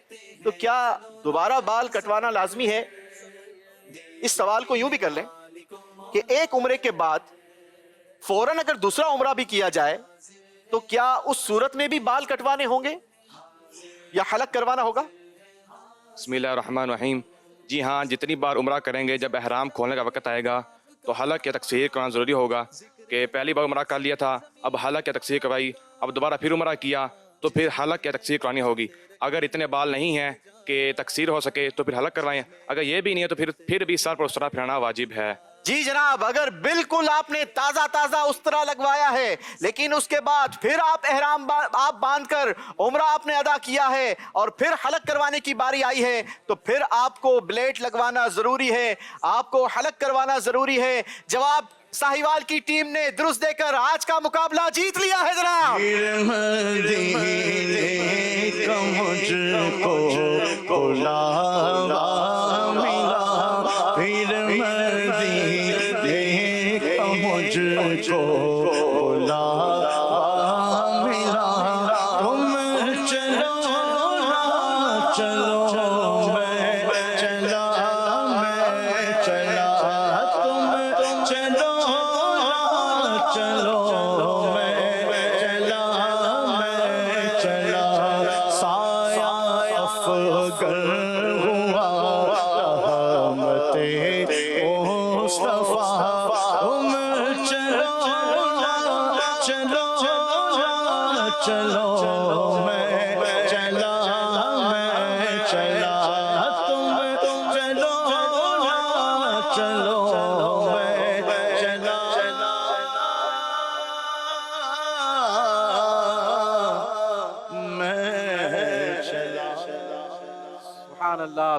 तो क्या दोबारा बाल कटवाना लाजमी है? इस सवाल को यूं भी कर लें کہ ایک عمرے کے بعد فوراً اگر دوسرا عمرہ بھی کیا جائے تو کیا اس صورت میں بھی بال کٹوانے ہوں گے یا حلق کروانا ہوگا؟ بسم اللہ الرحمن الرحیم. جی ہاں، جتنی بار عمرہ کریں گے جب احرام کھولنے کا وقت آئے گا تو حلق یا تقصیر کرنا ضروری ہوگا. کہ پہلی بار عمرہ کر لیا تھا، اب حلق یا تقصیر کروائی، اب دوبارہ پھر عمرہ کیا تو پھر حلق یا تقصیر کرانی ہوگی. اگر اتنے بال نہیں ہیں کہ تقصیر ہو سکے تو پھر حلق کروائیں، اگر یہ بھی نہیں ہے تو پھر بھی سر پر استرا پھیرانا واجب ہے. جی جناب، اگر بالکل آپ نے تازہ استرا لگوایا ہے لیکن اس کے بعد پھر آپ احرام آپ باندھ کر عمرہ آپ نے ادا کیا ہے اور پھر حلق کروانے کی باری آئی ہے تو پھر آپ کو بلیڈ لگوانا ضروری ہے، آپ کو حلق کروانا ضروری ہے. جواب ساہیوال کی ٹیم نے درست دے کر آج کا مقابلہ جیت لیا ہے جناب.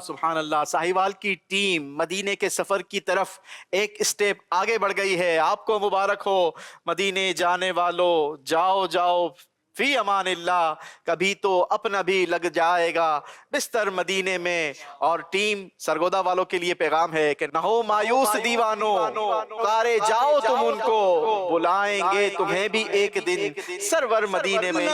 سبحان اللہ. ساہیوال کی ٹیم مدینے کے سفر کی طرف ایک اسٹیپ آگے بڑھ گئی ہے. آپ کو مبارک ہو مدینے جانے والو، جاؤ جاؤ فی امان اللہ، کبھی تو اپنا بھی لگ جائے گا بستر مدینے میں. اور ٹیم سرگودا والوں کے لیے پیغام ہے کہ نہ ہو مایوس دیوانو، پکارے جاؤ تم ان کو، بلائیں گے تمہیں بھی ایک دن سرور مدینے میں.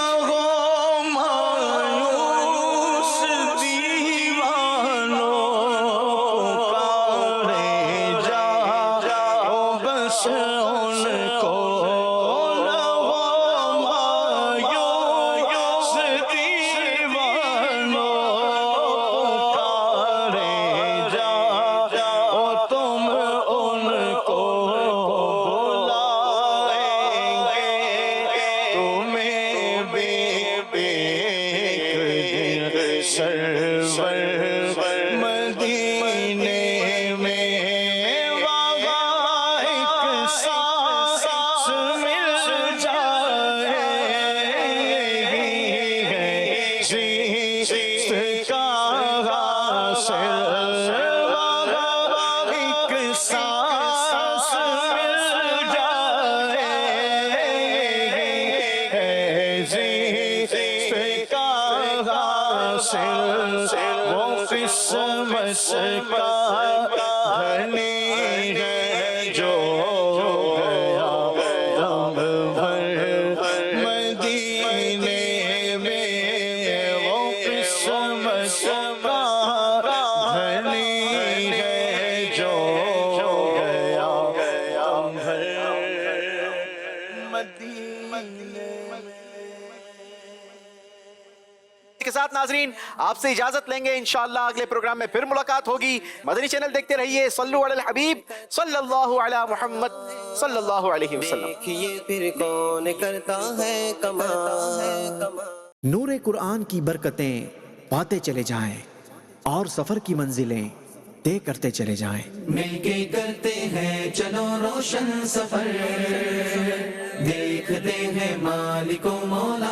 کے ساتھ ناظرین آپ سے اجازت لیں گے، انشاءاللہ اگلے پروگرام میں پھر ملاقات ہوگی. مدنی چینل دیکھتے رہیے. صلو علی الحبیب صلی اللہ علی محمد صلی اللہ علیہ وسلم. پھر کون کرتا ہے کمال. نور قرآن کی برکتیں پاتے چلے جائیں اور سفر کی منزلیں طے کرتے چلے جائیں. مل کے کرتے ہیں چلو روشن سفر، دیکھتے ہیں مالک و مولا